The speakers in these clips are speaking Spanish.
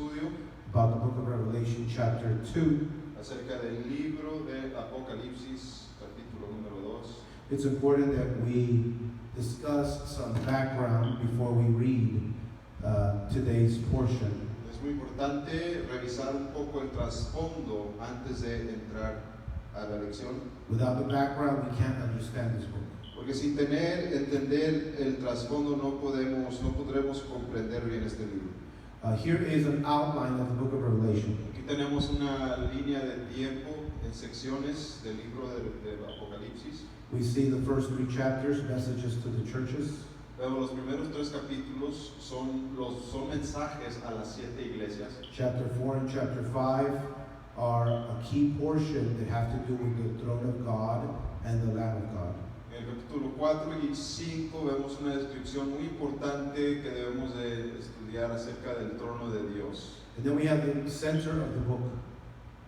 estudio about the book of Revelation, chapter 2. acerca del libro de Apocalipsis, capítulo número 2. It's important that we discuss some background before we read today's portion. Es muy importante revisar un poco el trasfondo antes de entrar a la lección, Without the background, we can't understand this book. porque sin entender el trasfondo no podremos comprender bien este libro. Here is an outline of the book of Revelation. Aquí tenemos una línea de tiempo en secciones del libro de Apocalipsis. We see the first 3 chapters, messages to the churches. Pero los primeros 3 capítulos son mensajes a las 7 iglesias. Chapter 4 and chapter 5 are a key portion that have to do with the throne of God and the Lamb of God. En el capítulo 4 y 5 vemos una descripción muy importante que debemos de estudiar acerca del trono de Dios. And then we have the center of the book.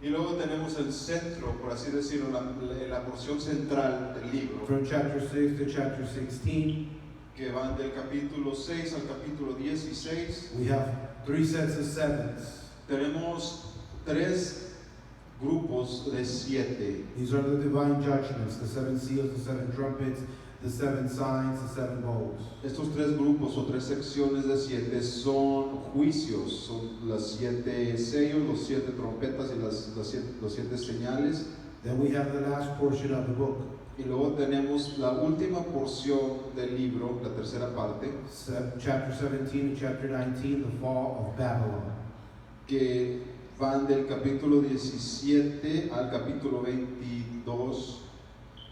Y luego tenemos el centro, por así decirlo, la porción central del libro, From chapter 6 to chapter 16, que van del capítulo 6 al capítulo 16. we have 3 sets of sevens. Tenemos 3 grupos de 7. These are the divine judgments, the 7 seals, the 7 trumpets, the 7 signs, the 7 bowls. Estos 3 grupos o 3 secciones de 7 son juicios, son las 7 sellos, los 7 trompetas y los 7 señales. Then we have the last portion of the book, Y luego tenemos la última porción del libro, la tercera parte, chapter 17 and chapter 19, the fall of Babylon. que van del capítulo 17 al capítulo 22,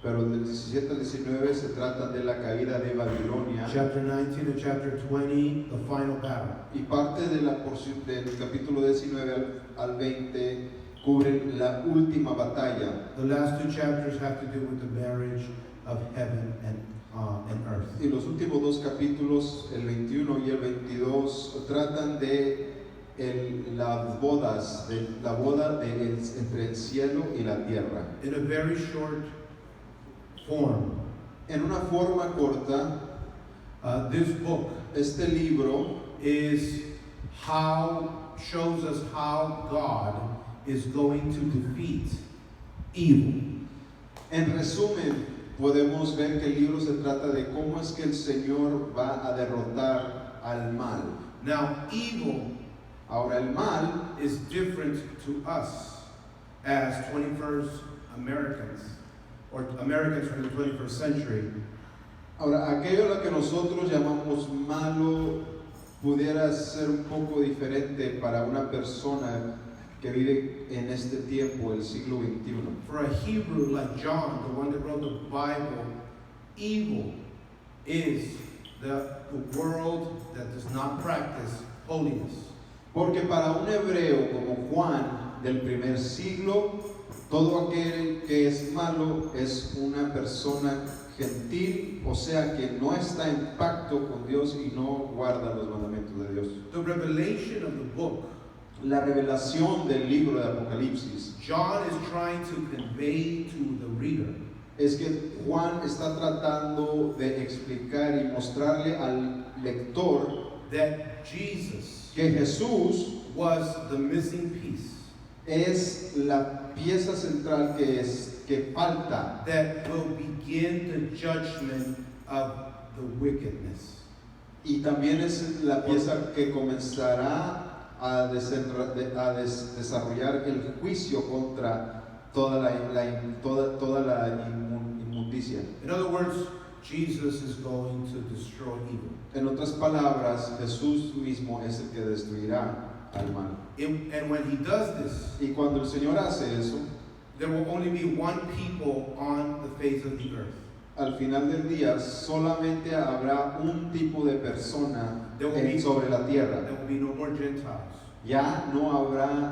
pero del 17 al 19 se trata de la caída de Babilonia. Chapter 19 and chapter 20, the final battle. Y parte de la porción del capítulo 19 al 20 cubren la última batalla. The last 2 chapters have to do with the marriage of heaven and earth. Y los últimos 2 capítulos, el 21 y el 22, tratan de las bodas, de la boda entre el cielo y la tierra. In a very short form, En una forma corta, this book este libro shows us how God is going to defeat evil. En resumen, podemos ver que el libro se trata de cómo es que el Señor va a derrotar al mal. Now, evil Ahora, el mal is different to us as 21st Americans, or Americans from the 21st century. Ahora, aquello a lo que nosotros llamamos malo pudiera ser un poco diferente para una persona que vive en este tiempo, el siglo XXI. For a Hebrew like John, the one that wrote the Bible, evil is the world that does not practice holiness. Porque para un hebreo como Juan del primer siglo, todo aquel que es malo es una persona gentil, o sea que no está en pacto con Dios y no guarda los mandamientos de Dios. The revelation of the book, La revelación del libro de Apocalipsis John is trying to convey to the reader es que Juan está tratando de explicar y mostrarle al lector that Jesus que Jesús was the missing piece es la pieza central que falta, that will begin the judgment of the wickedness. y también es la pieza que comenzará a desarrollar el juicio contra toda la inmundicia. In other words, Jesus is going to destroy evil. En otras palabras, Jesús mismo es el que destruirá al mal. And when he does this, Y cuando el Señor hace eso, there will only be one people on the face of the earth. al final del día solamente habrá un tipo de persona sobre la tierra. There will be no more Gentiles. Ya no habrá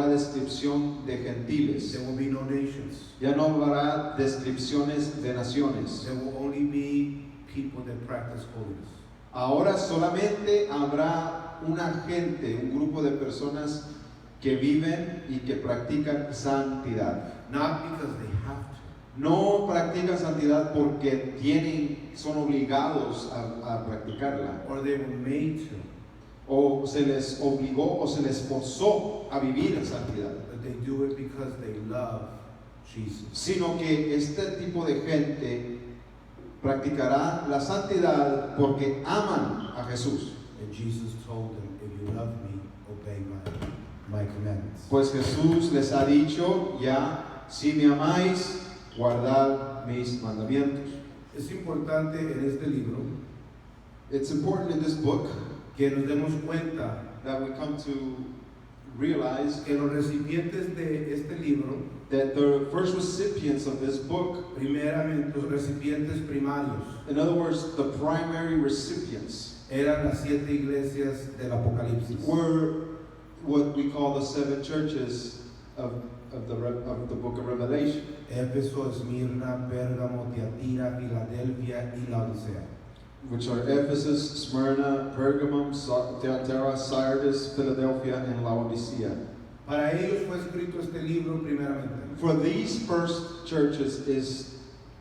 descripción de gentiles. There will be no nations. Ya no habrá descripciones de naciones. There will only be people that practice holiness. Ahora solamente habrá una gente, un grupo de personas que viven y que practican santidad. Not because they have to. No practican santidad porque son obligados a practicarla, Or they were made to. o se les obligó o se les forzó a vivir en santidad, but they do it because they love Jesus. sino que este tipo de gente practicará la santidad porque aman a Jesús. And Jesus told them, if you love me, obey my commandments. Pues Jesús les ha dicho, ya, si me amáis, guardad mis mandamientos. Es importante en este libro It's important in this book que nos demos cuenta that we come to realize que los recipientes de este libro, that the first recipients of this book, primeramente los recipientes primarios, in other words, the primary recipients, eran las 7 iglesias del Apocalipsis. were what we call the 7 churches of the book of Revelation, Éfeso, Esmirna, Pérgamo, Tiatira, Filadelfia y Laodicea. which are Ephesus, Smyrna, Pergamum, Thyatira, Sardis, Philadelphia, and Laodicea. Para ellos fue escrito este libro primeramente. For these first churches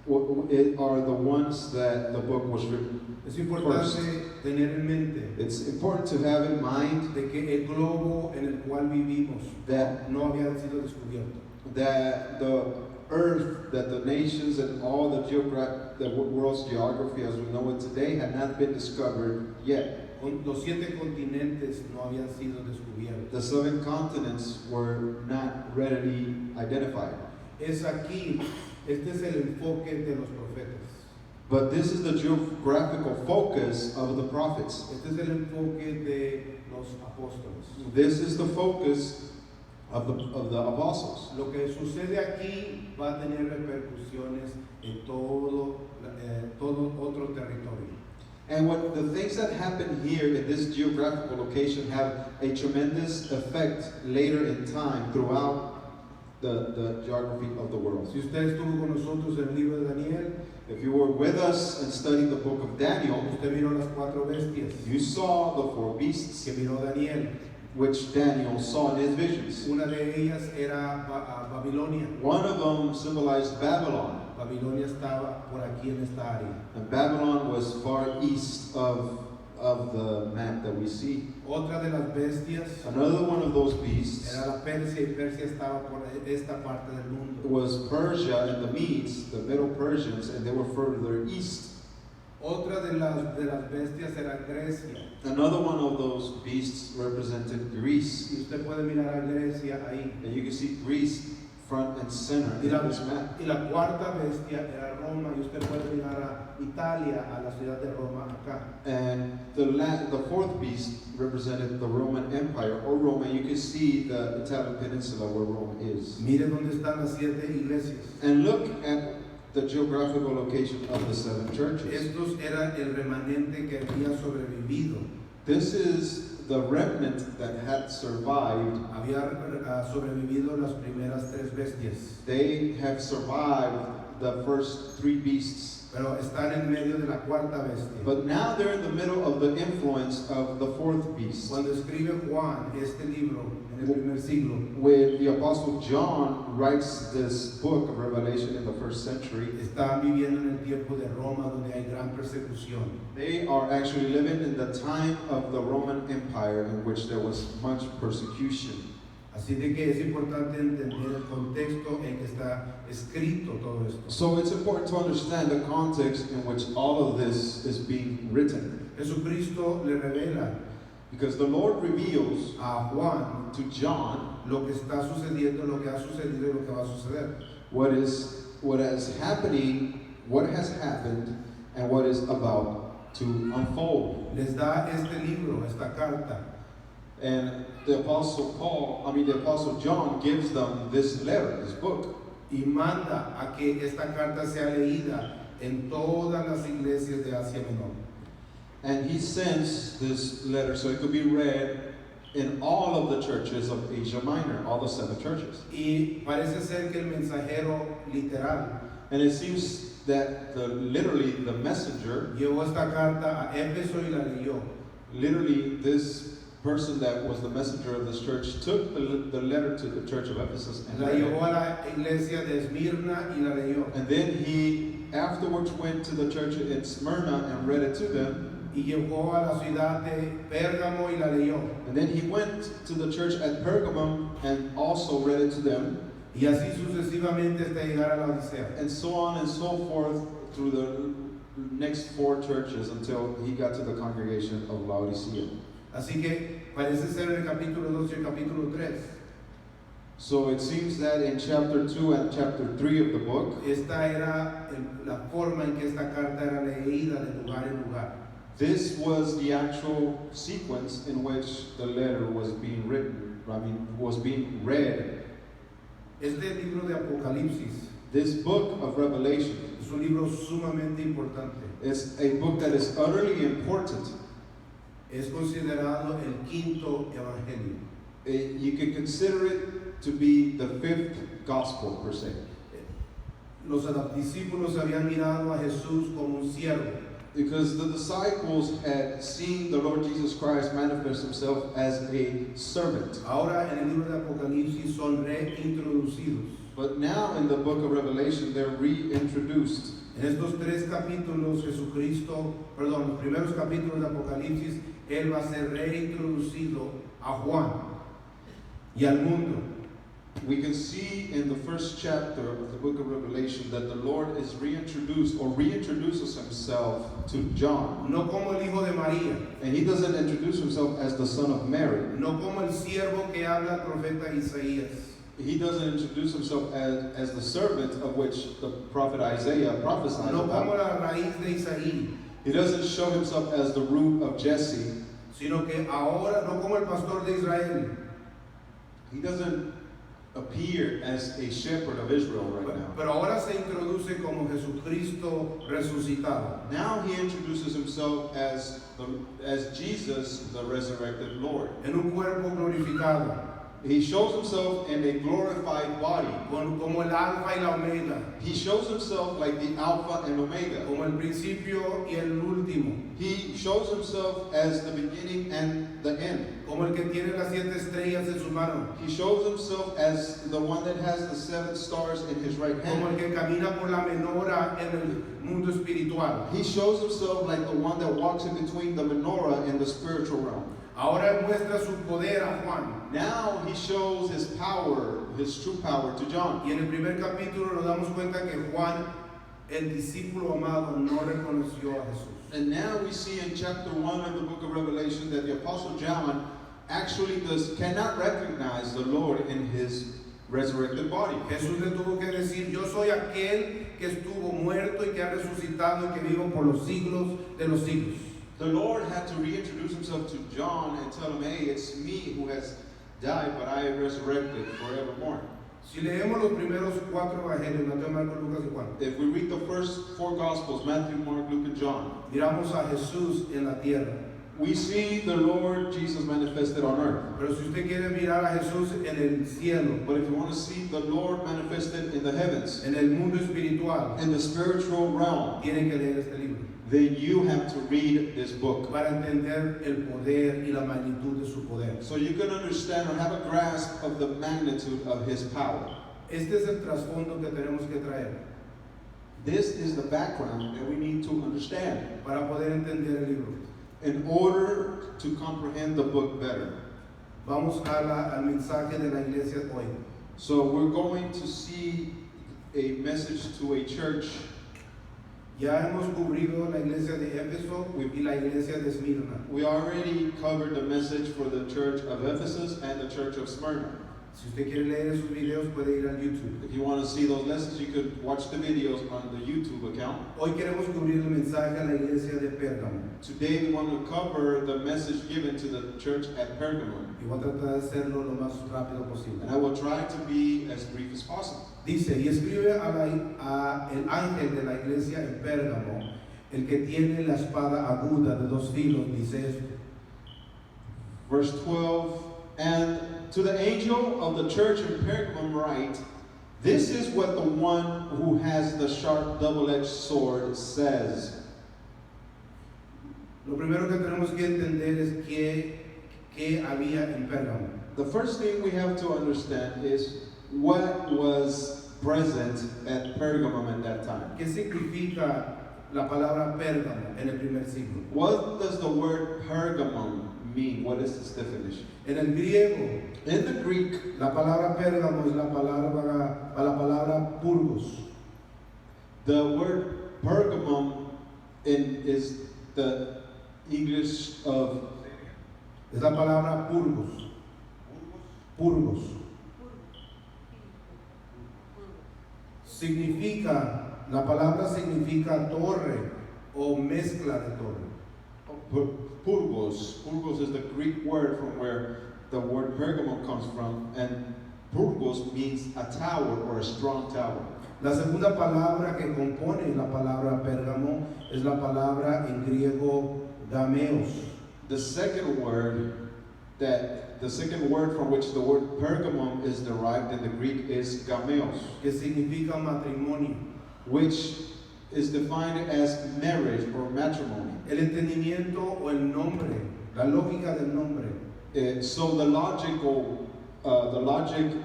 are the ones that the book was written. Es importante tener en mente It's important to have in mind de que el globo en el cual vivimos that no había sido descubierto. the earth, that the nations and all the world's geography as we know it today had not been discovered yet. Los 7 continentes no habían sido descubiertos. The 7 continents were not readily identified. Es aquí, este es el enfoque de los profetas. But this is the geographical focus of the prophets. Este es el enfoque de los apóstoles. This is the focus of the apostles. Lo que sucede aquí va a tener repercusiones en todo otro territorio. And what the things that happen here in this geographical location have a tremendous effect later in time throughout the geography of the world. Si usted estuvo con nosotros en el libro de Daniel, If you were with us and studied the book of Daniel, usted miró las 4 bestias you saw the 4 beasts que miró Daniel. which Daniel saw in his visions. Una de ellas era Babilonia. One of them symbolized Babylon, Babilonia estaba por aquí en esta área. and Babylon was far east of the map that we see. Otra de las bestias Another one of those beasts era la Persia, y Persia estaba por esta parte del mundo. was Persia and the Medes, the Middle Persians, and they were further east. Otra de las bestias era Grecia. Another one of those beasts represented Greece, Y usted puede mirar a Grecia ahí. and you can see Greece front and center Y in this map. la cuarta bestia era Roma, y usted puede mirar a Italia, a la ciudad de Roma acá. And the 4th beast represented the Roman Empire, or Rome, and you can see the Italian peninsula where Rome is. Mire dónde están las 7 iglesias. And look at the geographical location of the 7 churches. Estos eran el remanente que había sobrevivido. This is the remnant that had survived. Había sobrevivido las primeras 3 bestias. They have survived the first 3 beasts. Pero están en medio de la cuarta bestia. But now they're in the middle of the influence of the 4th beast. Cuando escribe Juan este libro en el primer siglo, When the Apostle John writes this book of Revelation in the 1st century, estaban viviendo en el tiempo de Roma, donde hay gran persecución. they are actually living in the time of the Roman Empire in which there was much persecution. Así de que es importante entender el contexto en que está escrito todo esto. So it's important to understand the context in which all of this is being written. Jesucristo le revela Because the Lord reveals a Juan to John lo que está sucediendo, lo que ha sucedido y lo que va a suceder. what is happening, what has happened, and what is about to unfold. Les da este libro, esta carta, And the Apostle John gives them this letter, this book. y manda a que esta carta sea leída en todas las iglesias de Asia Menor. And he sends this letter so it could be read in all of the churches of Asia Minor, all the 7 churches. Y parece ser que el mensajero literal And it seems that literally the messenger, llevó esta carta a Éfeso y la leyó. literally this person that was the messenger of this church took the letter to the church of Ephesus and La read llevó it. a la iglesia de Esmirna y la leyó. And then he afterwards went to the church in Smyrna and read it to them. y llegó a la ciudad de Pérgamo y la leyó. And then he went to the church at Pergamum and also read it to them, Y así sucesivamente hasta llegar a la Odisea. and so on and so forth through the next 4 churches until he got to the congregation of Laodicea. Así que parece ser el capítulo 2 y el capítulo 3. So it seems that in chapter 2 and chapter 3 of the book, Esta era la forma en que esta carta era leída de lugar en lugar. this was the actual sequence in which the letter was being written, was being read. Este libro de Apocalipsis This book of Revelation es un libro sumamente importante. is a book that is utterly important. Es considerado el quinto evangelio. You can consider it to be the 5th gospel per se. Los discípulos habían mirado a Jesús como un siervo. Because the disciples had seen the Lord Jesus Christ manifest himself as a servant. Ahora en el libro de Apocalipsis son reintroducidos. But now in the book of Revelation, they're reintroduced. En estos 3 capítulos, Jesucristo, perdón, los primeros capítulos de Apocalipsis, Él va a ser reintroducido a Juan y al mundo. We can see in the first chapter of the book of Revelation that the Lord is reintroduced or reintroduces himself to John. No como el hijo de María, And he doesn't introduce himself as the son of Mary. no como el siervo que habla el profeta Isaías, He doesn't introduce himself as the servant of which the prophet Isaiah prophesied no como about. la raíz de Isaí, He doesn't show himself as the root of Jesse. sino que ahora, no como el pastor de Israel, He doesn't appear as a shepherd of Israel right now. pero ahora se introduce como Jesucristo resucitado. Now he introduces himself as Jesus, the resurrected Lord. En un cuerpo glorificado, He shows himself in a glorified body. como el alfa y la omega, He shows himself like the Alpha and Omega. como el principio y el último, He shows himself as the beginning and the end. como el que tiene las 7 estrellas en su mano, He shows himself as the one that has the 7 stars in his right como el hand. que camina por la menorá en el mundo espiritual. He shows himself like the one that walks in between the menorah and the spiritual realm. Ahora él muestra su poder a Juan. Now he shows his power, his true power to John. Y en el primer capítulo nos damos cuenta que Juan, el discípulo amado, no reconoció a Jesús. And now we see in chapter 1 of the book of Revelation that the Apostle John actually cannot recognize the Lord in his resurrected body. Jesús le tuvo que decir, yo soy aquel que estuvo muerto y que ha resucitado y que vivo por los siglos de los siglos. The Lord had to reintroduce himself to John and tell him, hey, it's me who has died, but I am resurrected forevermore. Si leemos los primeros 4 evangelios, Mateo, Marcos, Lucas y Juan, If we read the first 4 Gospels, Matthew, Mark, Luke, and John, miramos a Jesús en la tierra. we see the Lord Jesus manifested on earth. Pero si usted quiere mirar a Jesús en el cielo, But if you want to see the Lord manifested in the heavens, en el mundo espiritual, in the spiritual realm, tiene que leer este libro then you have to read this book. para entender el poder y la magnitud de su poder. So you can understand or have a grasp of the magnitude of his power. Este es el trasfondo que tenemos que traer This is the background that we need to understand para poder entender el libro. in order to comprehend the book better. Vamos al mensaje de la iglesia hoy. So we're going to see a message to a church. Ya hemos cubrido la iglesia de Éfeso y la iglesia de Esmirna. We already covered the message for the church of Ephesus and the church of Smyrna. Si usted quiere leer esos videos, puede ir al YouTube. If you want to see those lessons, you could watch the videos on the YouTube account. Hoy queremos cubrir el mensaje a la iglesia de Pérgamo. Today we want to cover the message given to the church at Pergamum. Y voy a tratar de hacerlo lo más rápido posible. And I will try to be as brief as possible. Dice, y escribe a el ángel de la iglesia en Pérgamo, el que tiene la espada aguda de 2 filos, dice esto. Verse 12, and to the angel of the church in Pergamum write, this is what the one who has the sharp double-edged sword says. Lo primero que tenemos que entender es qué había en Pérgamo. The first thing we have to understand is what was present at Pergamum at that time. ¿Qué significa la palabra Pérgamo en el primer siglo? What does the word Pergamum mean? What is its definition? En el griego, In the Greek, la palabra Pérgamo es la palabra purgos. the word Pergamum is the English of Es la palabra purgos. Purgos. La palabra significa torre o mezcla de torre. Purgos. Purgos is the Greek word from where the word Pergamum comes from, and Purgos means a tower or a strong tower. La segunda palabra que compone la palabra Pérgamo es la palabra en griego gameos. The second word from which the word Pergamum is derived in the Greek is gameos, Que significa matrimonio. which is defined as marriage or matrimony. El entendimiento o el nombre, la lógica del nombre, So the logic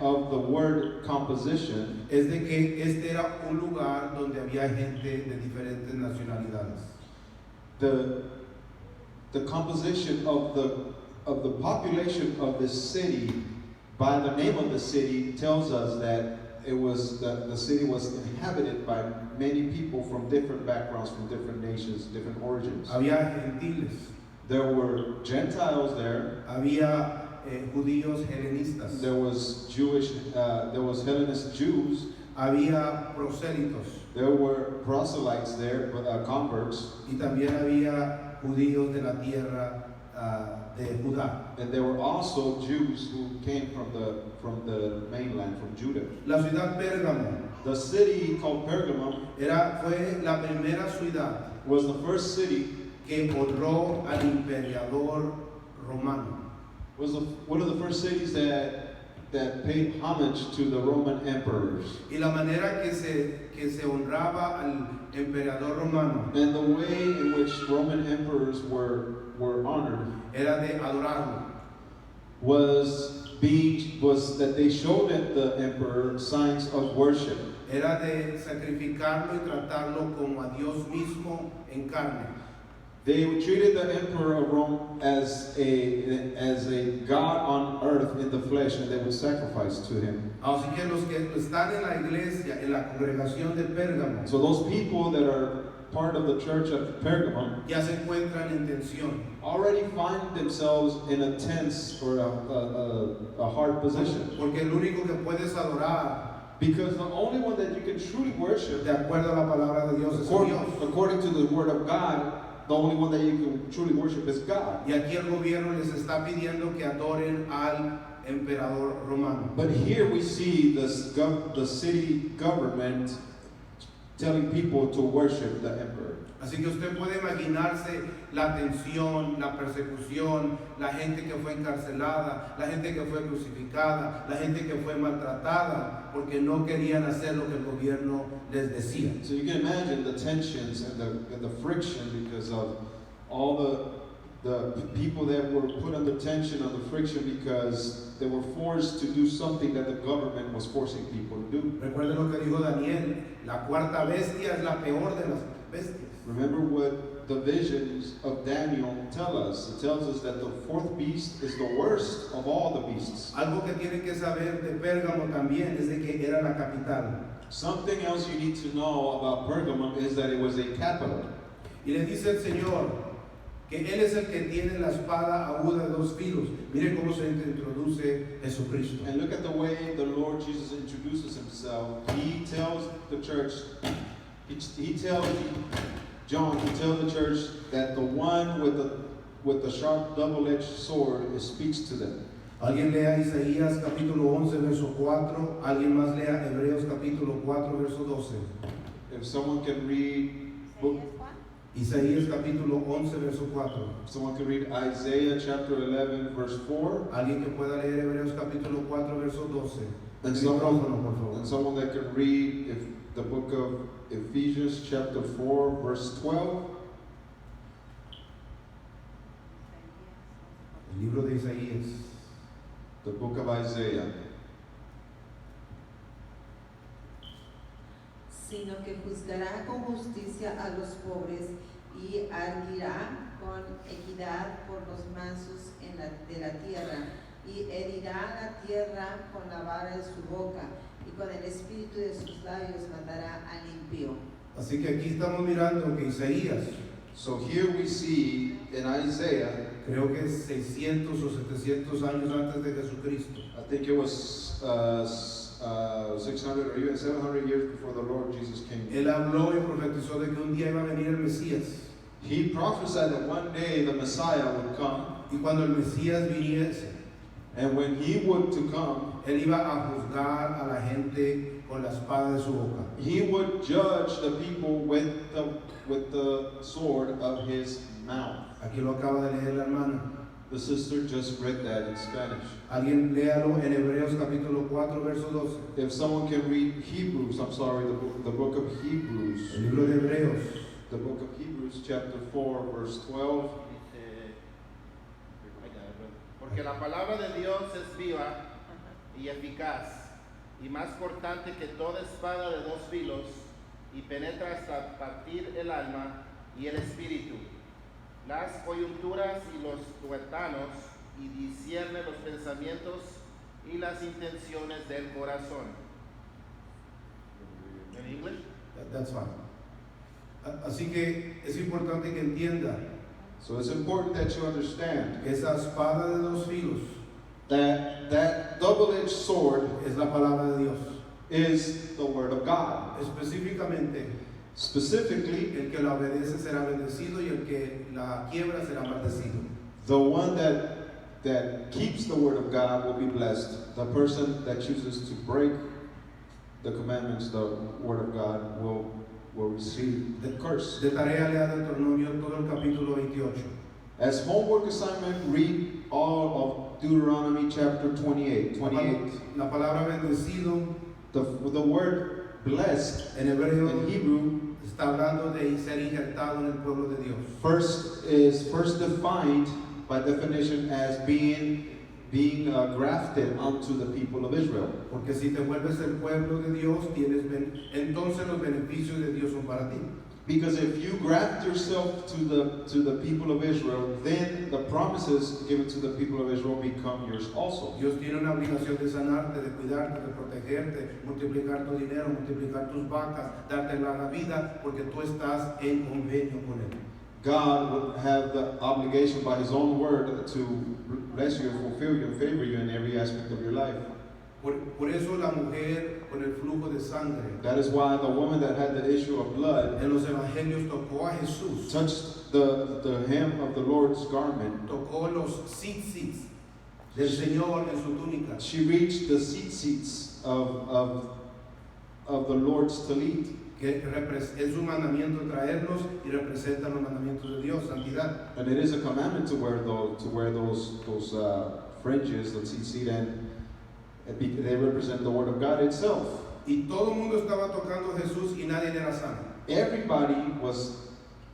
of the word composition es de que este era un lugar donde había gente de diferentes nacionalidades. the composition of the population of this city by the name of the city tells us that the city was inhabited by many people from different backgrounds, from different nations, different origins. Había gentiles, There were Gentiles there. había judíos helenistas, There was Hellenist Jews. había prosélitos There were proselytes there, converts, y también había judíos de la tierra de Judá. and there were also Jews who came from the mainland, from Judah. La ciudad Pérgamo The city called Pergamum fue la primera ciudad was the first city, que honró al emperador romano. was one of the first cities that paid homage to the Roman emperors. Y la manera que se honraba al emperador romano And the way in which Roman emperors were honored era de adorarlo. was that they showed at the emperor signs of worship. Era de sacrificarlo y tratarlo como a Dios mismo en carne. They treated the emperor of Rome as a god on earth in the flesh, and they would sacrifice to him. Así que los que están en la iglesia, en la congregación de Pérgamo, So those people that are part of the church of Pergamum ya se encuentran en tensión. already find themselves in a tense or a hard position. Porque el único que puedes adorar Because the only one that you can truly worship, de acuerdo a la palabra de Dios es Dios. according to the word of God, the only one that you can truly worship is God. Y aquí el gobierno les está pidiendo que adoren al emperador romano. But here we see the city government telling people to worship the emperor. Así que usted puede imaginarse la tensión, la persecución, la gente que fue encarcelada, la gente que fue crucificada, la gente que fue maltratada, porque no querían hacer lo que el gobierno les decía. So you can imagine the tensions and the friction because of all the people that were put under tension, under friction, because they were forced to do something that the government was forcing people to do. Recuerden lo que dijo Daniel, la cuarta bestia es la peor de las bestias. Remember what the visions of Daniel tell us. It tells us that the fourth beast is the worst of all the beasts. Algo que tienen que saber de Pérgamo también es de que era la capital. Something else you need to know about Pergamum is that it was a capital. Y le dice el Señor que Él es el que tiene la espada aguda de dos filos. Mire cómo se introduce Jesucristo. And look at the way the Lord Jesus introduces himself. He tells the church, he tells John to tell the church that the one with the sharp double-edged sword speaks to them. Alguien lea Isaías capítulo 11 verso 4, alguien más lea Hebreos capítulo 4 verso 12. If someone can read book, Isaías capítulo 11 verso 4. if someone can read Isaiah chapter 11 verse 4, Alguien que pueda leer Hebreos capítulo 4 verso 12. and El someone, micrófono, por favor. and someone that can read the book of Ephesians chapter 4 verse 12. El libro de Isaías. The book of Isaiah. sino que juzgará con justicia a los pobres y arguirá con equidad por los mansos de la tierra, y herirá la tierra con la vara de su boca, y con el espíritu de sus labios matará al impío. Así que aquí estamos mirando que Isaías, So here we see in Isaiah, creo que 600 o 700 años antes de Jesucristo, I think it was 600 or even 700 years before the Lord Jesus came. él habló y profetizó de que un día iba a venir el Mesías. He prophesied that one day the Messiah would come, Y cuando el Mesías viniese, and when he would to come, él iba a juzgar a la gente con la espada de su boca. he would judge the people with the sword of his mouth. Aquí lo acaba de leer la hermana. The sister just read that in Spanish. Alguien léalo en Hebreos capítulo 4, verso 12. If someone can read Hebrews, the book of Hebrews, El libro de Hebreos. the book of Hebrews, chapter 4, verse 12. Porque la palabra de Dios es viva y eficaz, y más cortante que toda espada de dos filos, y penetra hasta partir el alma y el espíritu, las coyunturas y los tuétanos, y discierne los pensamientos y las intenciones del corazón. ¿En inglés? That's fine. Así que es importante que entienda So it's important that you understand que esa espada de dos filos that double-edged sword es la palabra de Dios. is the word of God. Específicamente, Specifically, el que la obedece será bendecido y el que la quiebra será maldecido. the one that keeps the word of God will be blessed. The person that chooses to break the commandments, the word of God, will receive the curse. De tarea lea Deuteronomio todo el capítulo 28. As homework assignment, read all of Deuteronomy chapter 28. La palabra bendecido The word blessed en hebreo in Hebrew está hablando de ser injertado en el pueblo de Dios. first defined by definition as being grafted onto the people of Israel. Porque si te vuelves el pueblo de Dios, entonces los beneficios de Dios son para ti. Because if you graft yourself to the people of Israel, then the promises given to the people of Israel become yours also. Dios tiene una obligación de sanarte, de cuidarte, de protegerte, multiplicar tu dinero, multiplicar tus vacas, darte la vida, porque tú estás en convenio con Él. God would have the obligation by His own word to bless you and fulfill you and favor you in every aspect of your life. Por eso la mujer con el flujo de sangre That is why the woman that had the issue of blood en los evangelios tocó a Jesús, touched the hem of the Lord's garment. tocó los tzitzits del Señor en su túnica. She reached the seats of the Lord's talit. Que es un mandamiento traerlos y representan los mandamientos de Dios, santidad. And it is a commandment to wear those fringes, the tzitzit, and they represent the word of God itself. Y todo el mundo estaba tocando a Jesús y nadie era sano. Everybody was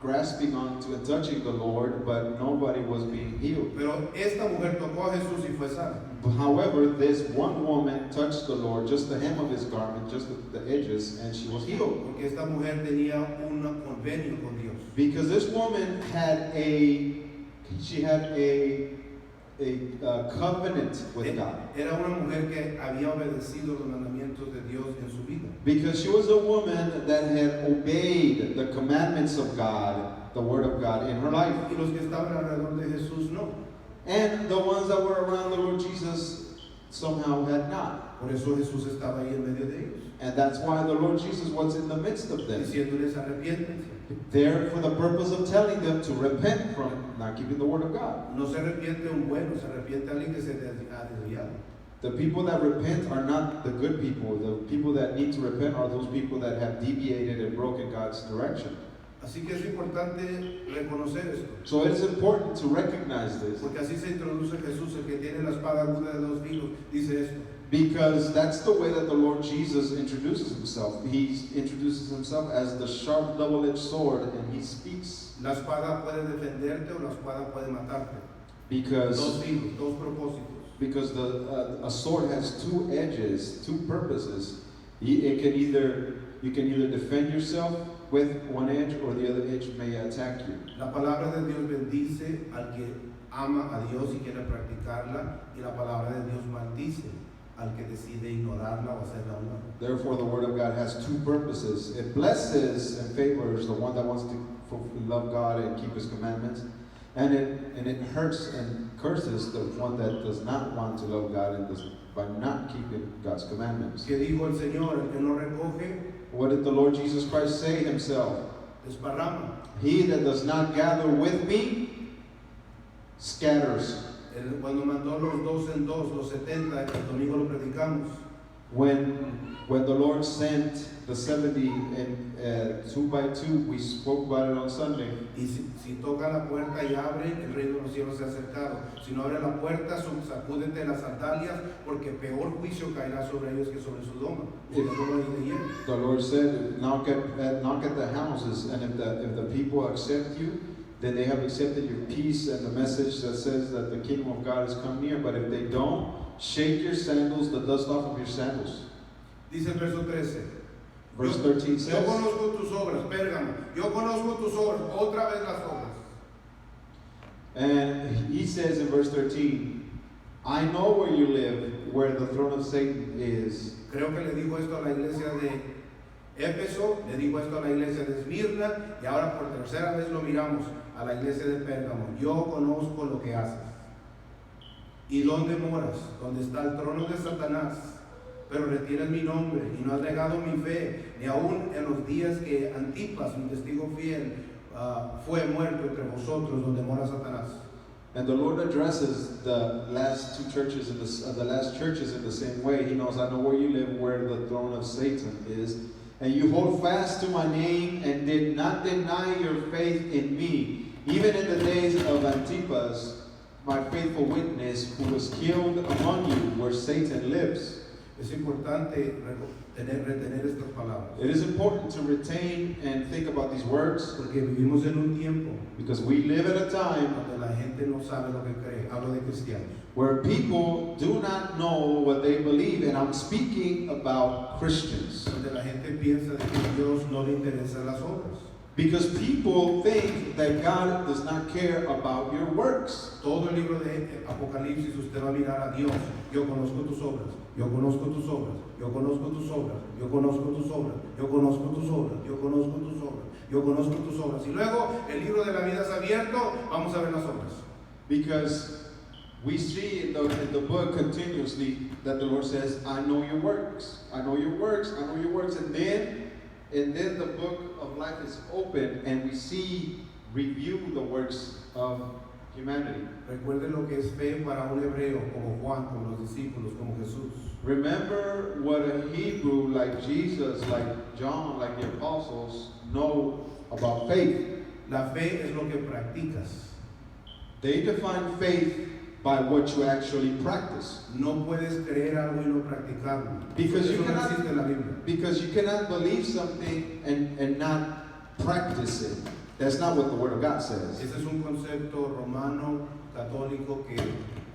grasping onto and touching the Lord, but nobody was being healed. Pero esta mujer tocó a Jesús y fue sana. However, this one woman touched the Lord, just the hem of his garment, just the edges, and she was healed. Porque esta mujer tenía un convenio con Dios. Because this woman had a covenant with God. Era una mujer que había obedecido los mandamientos de Dios en su vida. Because she was a woman that had obeyed the commandments of God, the word of God in her life. Y los que estaban alrededor de Jesús no. And the ones that were around the Lord Jesus somehow had not. Por eso Jesús estaba ahí en medio de ellos. And that's why the Lord Jesus was in the midst of them. Diciéndoles arrepiéntense. There for the purpose of telling them to repent from not keeping the word of God. No se arrepiente un bueno, se arrepiente alguien que se ha desviado. The people that repent are not the good people. The people that need to repent are those people that have deviated and broken God's direction. Así que es importante reconocer esto. So it's important to recognize this. Porque así se introduce Jesús, el que tiene la espada aguda de dos filos, dice esto. Because that's the way that the Lord Jesus introduces himself. He introduces himself as the sharp double-edged sword, and he speaks. La espada puede defenderte o la espada puede matarte. Because Dos filos, dos propósitos. a sword has two edges, two purposes. You can either defend yourself with one edge or the other edge may attack you. La palabra de Dios bendice al que ama a Dios y quiere practicarla, y la palabra de Dios maldice al que decide ignorarla o hacerla a un lado. Therefore, the Word of God has two purposes. It blesses and favors the one that wants to love God and keep His commandments, and it hurts and curses the one that does not want to love God and does by not keeping God's commandments. ¿Qué dijo el Señor? El que no recoge, What did the Lord Jesus Christ say Himself? desparrama. He that does not gather with me scatters. Cuando mandó los 2 en 2, los 70, el domingo lo predicamos. When the Lord sent the 70 and 2 by 2, we spoke about it on Sunday. Y si toca la puerta y abre, el reino de los cielos se ha acercado. Si no abre la puerta, sacúdete las sandalias, porque peor juicio caerá sobre ellos que sobre Sodoma. The Lord said, knock at the houses, and if the people accept you, then they have accepted your peace and the message that says that the kingdom of God has come near. But if they don't, shake your sandals, the dust off of your sandals. Dice el verso 13. Verse 13 Yo says, conozco tus obras, Pérgamo. Yo conozco tus obras, otra vez las obras. and he says in verse 13, I know where you live, where the throne of Satan is. Creo que le dijo esto a la iglesia de Éfeso, le dijo esto a la iglesia de Esmirna, y ahora por tercera vez lo miramos a la iglesia de Pérgamo. Yo conozco lo que haces. ¿Y dónde moras? Donde está el trono de Satanás. Pero retienes mi nombre y no has negado mi fe, ni aún en los días que Antipas, un testigo fiel, fue muerto entre vosotros, donde mora Satanás. And the Lord addresses the last two churches the last churches in the same way. He knows, I know where you live, where the throne of Satan is, and you hold fast to my name and did not deny your faith in me, even in the days of Antipas, my faithful witness, who was killed among you, where Satan lives. Es importante retener estas palabras. It is important to retain and think about these words Porque vivimos en un tiempo because we live at a time donde la gente no sabe lo que cree. Hablo de cristianos. where people do not know what they believe, and I'm speaking about Christians. Donde la gente piensa de que a Dios no le interesan las obras. Because people think that God does not care about your works. Todo el libro de Apocalipsis usted va a mirar a Dios. Yo conozco tus obras. Yo conozco tus obras. Yo conozco tus obras. Yo conozco tus obras. Yo conozco tus obras. Yo conozco tus obras. Yo conozco tus obras. Y luego el libro de la vida es abierto. Vamos a ver las obras. Because we see in the book continuously that the Lord says, I know your works. I know your works. I know your works. And then the book of life is open and we review the works of humanity. Recuerden lo que es fe para un hebreo como Juan, como los discípulos, como Jesús. Remember what a Hebrew like Jesus, like John, like the apostles know about faith. La fe es lo que practicas. They define faith by what you actually practice. No puedes creer algo y no practicarlo. Because Eso you no cannot- existe en la Biblia. Because you cannot believe something and not practice it. That's not what the Word of God says. Ese es un concepto romano, católico, que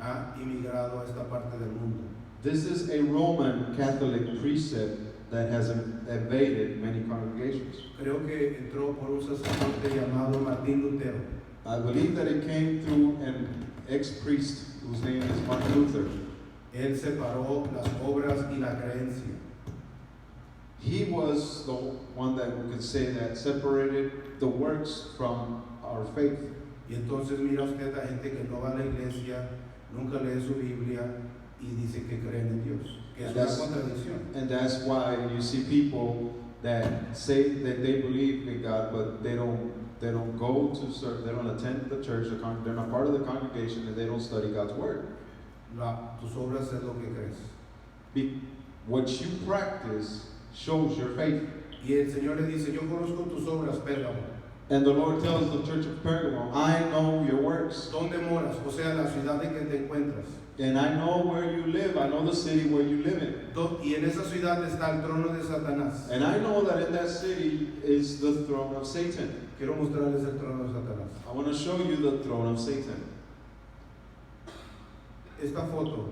ha inmigrado a esta parte del mundo. This is a Roman Catholic precept that has invaded many congregations. Creo que entró por un sacerdote llamado Martín Lutero. I believe that it came through an ex-priest whose name is Martin Luther. Él separó las obras y la creencia. He was the one that we could say that separated the works from our faith. Y entonces mira usted a gente que no va a la iglesia, nunca lee su Biblia y dice que creen en Dios. Que es una contradicción. And that's why you see people that say that they believe in God, but they don't go to serve, they don't attend the church, they're not part of the congregation, and they don't study God's word. Tus obras es lo que crees. What you practice shows your faith. Y el Señor le dice, yo conozco tus obras, Pérgamo. And the Lord tells the church of Pergamum, I know your works. ¿Dónde moras? O sea, la ciudad en que te encuentras. And I know where you live. I know the city where you live in. Y en esa ciudad está el trono de Satanás. And I know that in that city is the throne of Satan. Quiero mostrarles el trono de Satanás. I want to show you the throne of Satan. Esta foto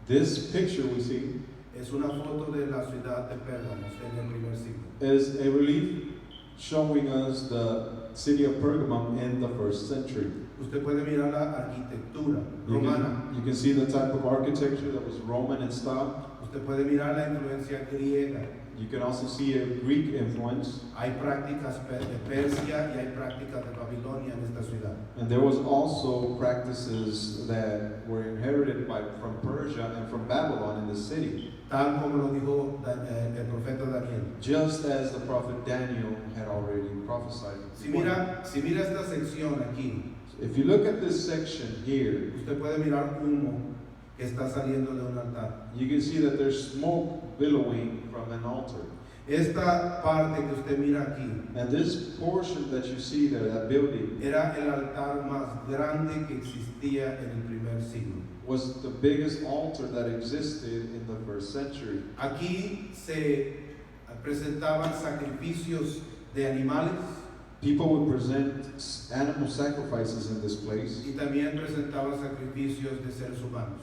This picture we see es una foto de la ciudad de Pérgamos en el primer siglo. is a relief showing us the city of Pergamum in the first century. Usted puede mirar la arquitectura You romana. can see the type of architecture that was Roman in style. Usted puede mirar la influencia griega. You can also see a Greek influence. Hay prácticas de Persia y hay prácticas de Babilonia en esta ciudad. And there was also practices that were inherited from Persia and from Babylon in the city, Tal como lo dijo el profeta Daniel. just as the prophet Daniel had already prophesied. Si mira esta sección aquí, If you look at this section here, usted puede mirar humo que está saliendo de un altar. you can see that there's smoke billowing from an altar. Esta parte que usted mira aquí And this portion that you see there, that building, era el altar más grande que existía en el primer siglo. was the biggest altar that existed in the first century. Aquí se presentaban sacrificios de animales People would present animal sacrifices in this place, y también presentaban sacrificios de seres humanos.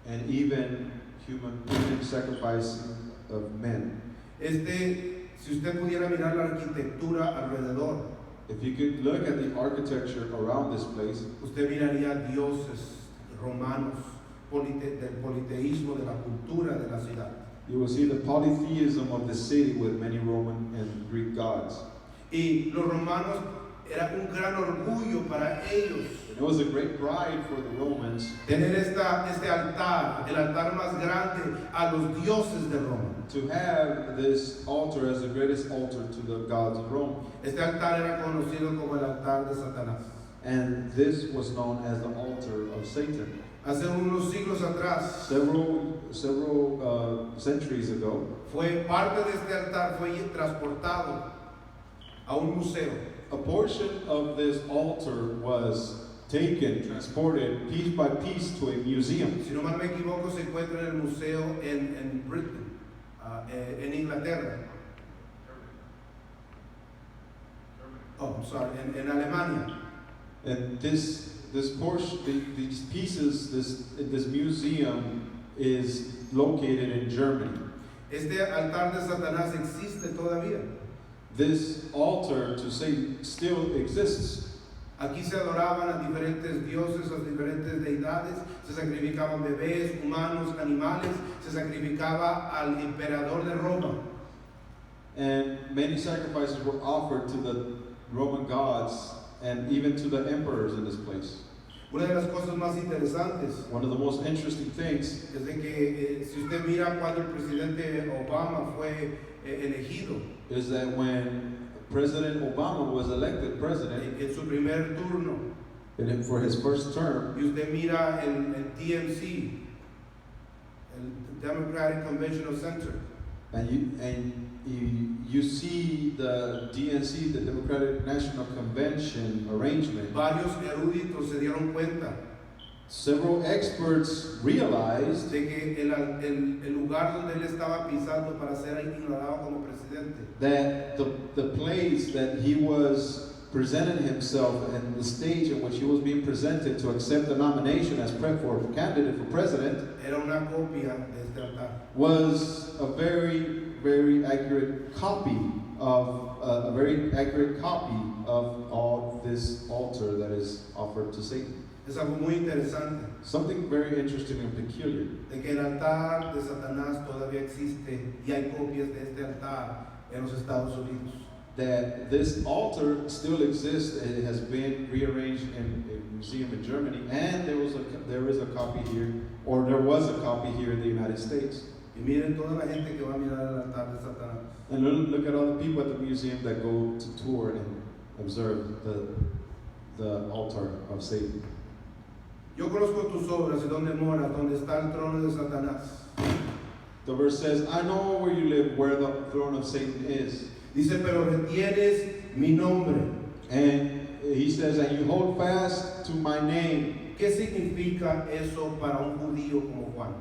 and even human sacrificing of men. Si usted pudiera mirar la arquitectura alrededor, If you could look at the architecture around this place, usted miraría dioses romanos, del politeísmo, de la cultura de la ciudad. you will see the polytheism of the city with many Roman and Greek gods. Y los romanos era un gran orgullo para ellos It was a great pride for the Romans tener este altar, el altar más grande a los dioses de Roma. to have this altar as the greatest altar to the gods of Rome. Este altar era conocido como el altar de Satanás. And this was known as the altar of Satan. Hace unos siglos atrás, Several centuries ago, parte de este altar fue transportado a un museo. a portion of this altar was taken, transported piece by piece to a museum. Si no mal me equivoco, se encuentra en el museo en Britain, en Inglaterra. Oh, I'm sorry, en Alemania. And this portion, these pieces, this museum is located in Germany. Este altar de Satanás existe todavía. This altar to Satan still exists. Aquí se adoraban a diferentes dioses, a diferentes deidades, se sacrificaban bebés, humanos, animales, se sacrificaba al emperador de Roma. And many sacrifices were offered to the Roman gods and even to the emperors in this place. Una de las cosas más interesantes One of the most interesting things es de que si usted mira cuando el presidente Obama fue elegido, is that when President Obama was elected president en su primer turno, for his first term, y usted mira el DNC, el Democratic Convention Center, and you see the DNC, the Democratic National Convention arrangement. varios eruditos se dieron cuenta Several experts realized de que el lugar donde él estaba pisando para ser ignorado como presidente that the place that he was presenting himself and the stage in which he was being presented to accept the nomination as for candidate for president era una copia de este altar. was a very, very accurate copy of all this altar that is offered to Satan. Es algo muy interesante Something very interesting and peculiar. de que el altar de Satanás todavía existe y hay copias de este altar en los Estados Unidos. That this altar still exists. It has been rearranged in a museum in Germany, and there is a copy here, or there was a copy here in the United States. Y miren toda la gente que va a mirar el altar de Satanás. And look at all the people at the museum that go to tour and observe the altar of Satan. Yo conozco tus obras y donde moras, donde está el trono de Satanás. The verse says, I know where you live, where the throne of Satan is. Dice, pero retienes mi nombre. And he says, and you hold fast to my name. ¿Qué significa eso para un judío como Juan?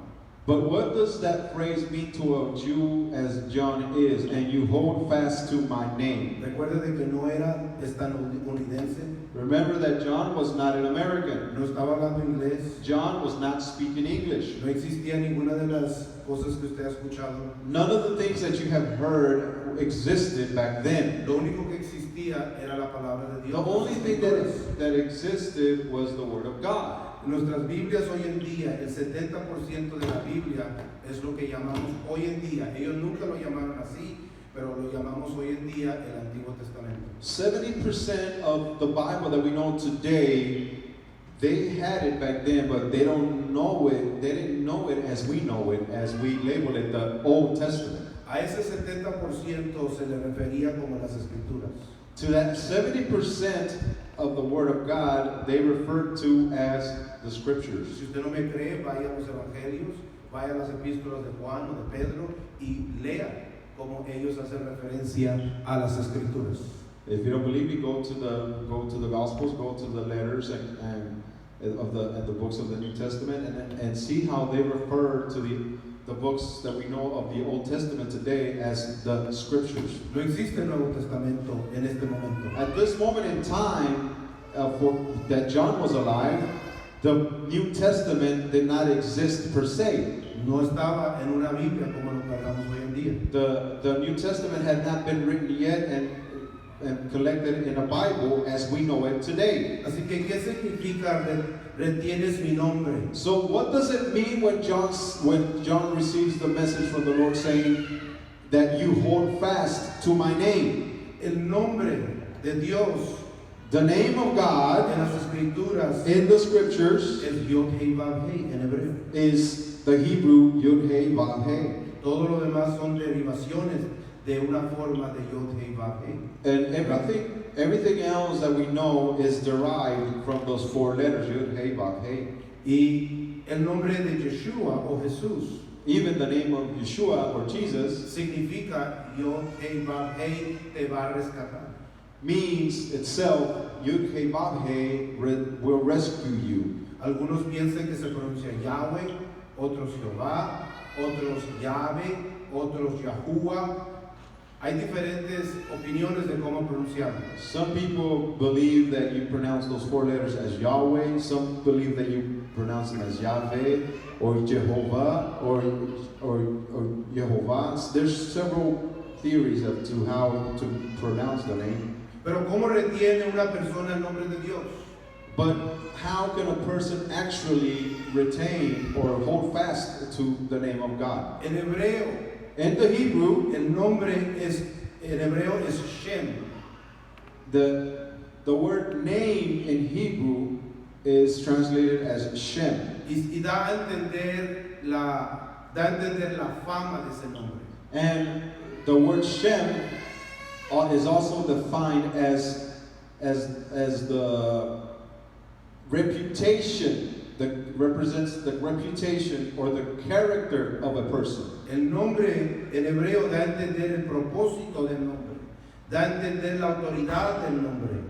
But what does that phrase mean to a Jew as John is? And you hold fast to my name. Recuerde de que no era estadounidense, Remember that John was not an American. no estaba hablando inglés, John was not speaking English. no existía ninguna de las cosas que usted ha escuchado. None of the things that you have heard existed back then. Lo único que existía era la palabra de The Dios. only thing that existed was the Word of God. En nuestras Biblias hoy en día, el 70% de la Biblia es lo que llamamos hoy en día. Ellos nunca lo llamaron así, pero lo llamamos hoy en día el Antiguo Testamento. 70% of the Bible that we know today, they had it back then, but they don't know it. They didn't know it as we know it, as we label it the Old Testament. A ese 70% se le refería como las Escrituras. To that 70% of the Word of God, they referred to as the Scriptures. Si usted no me cree, vaya a los Evangelios, vaya a las epístolas de Juan o de Pedro y lea cómo ellos hacen referencia a las Escrituras. If you don't believe me, go to the Gospels, go to the letters and the books of the New Testament, and see how they refer to the books that we know of the Old Testament today as the Scriptures. No existe el Nuevo Testamento en este momento. At this moment in time, that John was alive, the New Testament did not exist per se. No estaba en una Biblia como lo cargamos hoy en día. The New Testament had not been written yet and collected in a Bible as we know it today. Así que, ¿qué significa retienes mi nombre? So what does it mean when John receives the message from the Lord saying that you hold fast to my name? El nombre de Dios The name of en God las Escrituras in the Scriptures es Yod-Heh-Vav-Heh en hebreo. is the Hebrew Yud-Hey-Vav-Hey. Todo lo demás son derivaciones de una forma de Yod-Heh-Vav-Heh. And everything else that we know is derived from those four letters, Yud-Hey-Vav-Hey. Y el nombre de Yeshua o Jesús Even the name of Yeshua or Jesus significa Yod-Heh-Vav-Heh te va a rescatar. means itself, Yud-Hey-Vav-Hey will rescue you. Algunos piensan que se pronuncia Yahweh, otros Jehová, otros Yahvé, otros Yahuwah. Hay diferentes opiniones de cómo pronunciarlo. Some people believe that you pronounce those four letters as Yahweh. Some believe that you pronounce them as Yahweh or Jehovah or Yehovah. There's several theories as to how to pronounce the name. Pero ¿cómo retiene una persona el nombre de Dios? But how can a person actually retain or hold fast to the name of God? En hebreo, In the Hebrew, el nombre en hebreo es Shem. the word name in Hebrew is translated as Shem. Y da a entender la fama de ese nombre. And the word Shem is also defined as the reputation that represents the reputation or the character of a person. El nombre en hebreo da a entender el propósito del nombre, da a entender la autoridad del nombre.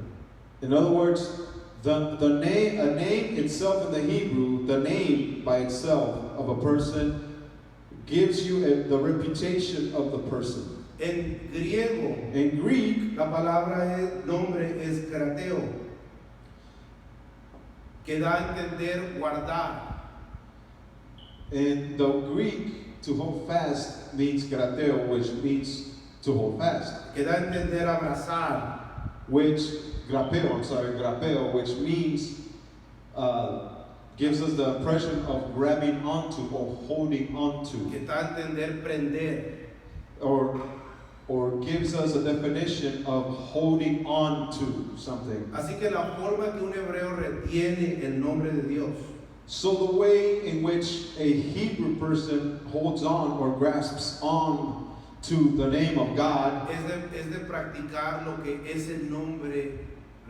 In other words, a name itself in the Hebrew, the name by itself of a person gives you the reputation of the person. En griego, In Greek, la palabra nombre es krateo, que da a entender guardar. in the Greek, to hold fast means krateo, which means to hold fast. Que da a entender abrazar, Grapeo, which means gives us the impression of grabbing onto or holding onto, que da a entender prender. or gives us a definition of holding on to something. Así que la forma que un hebreo retiene el nombre de Dios So the way in which a Hebrew person holds on or grasps on to the name of God es de practicar lo que ese nombre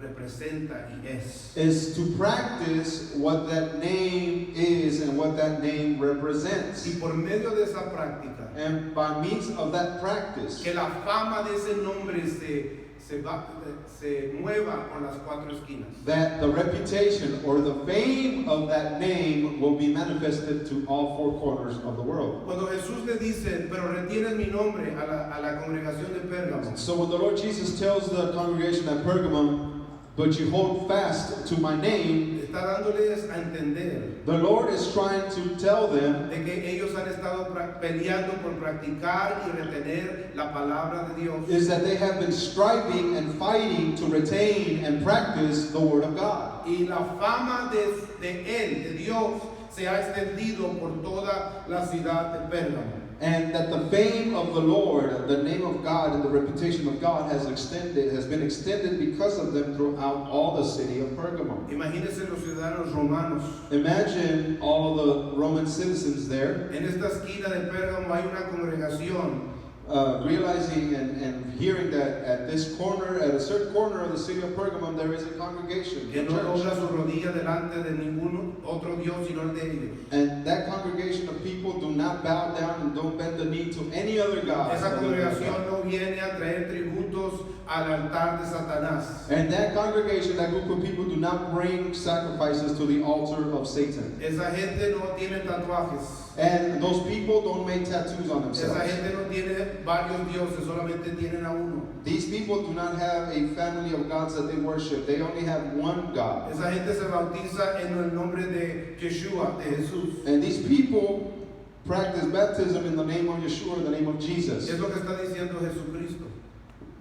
representa y es. is to practice what that name is and what that name represents. Y por medio de esa práctica, And by means of that practice, que la fama de ese nombre se mueva por las cuatro esquinas. that the reputation or the fame of that name will be manifested to all four corners of the world. Cuando Jesús le dice, pero retienes mi nombre a la congregación de Pérgamo, So when the Lord Jesus tells the congregation at Pergamum, but you hold fast to my name, está dándoles a entender the Lord is trying to tell them de que ellos han estado peleando por practicar y retener la palabra de Dios. is that they have been striving and fighting to retain and practice the Word of God. Y la fama de él, de Dios, se ha extendido por toda la ciudad de Pérgamo. And that the fame of the Lord, the name of God, and the reputation of God has been extended because of them throughout all the city of Pergamum. Imagínense los ciudadanos romanos. Imagine all the Roman citizens there, En esta esquina de Pérgamo hay una congregación realizing and hearing that at this corner, at a certain corner of the city of Pergamum, there is a congregation, que a no church. dobla su rodilla delante de ningún otro Dios sino el de ellos. And that congregation of people do not bow down and don't bend the knee to any other god. Esa congregación no viene a traer tributos al altar de Satanás. And that congregation, that group of people, do not bring sacrifices to the altar of Satan. Esa gente no tiene tatuajes. And those people don't make tattoos on Esa themselves. gente no tiene varios dioses, solamente tienen a uno. These people do not have a family of gods that they worship. They only have one God. Esa gente se bautiza en el nombre de Yeshua, de Jesús. And these people practice baptism in the name of Yeshua, in the name of Jesus. Es lo que está diciendo Jesucristo.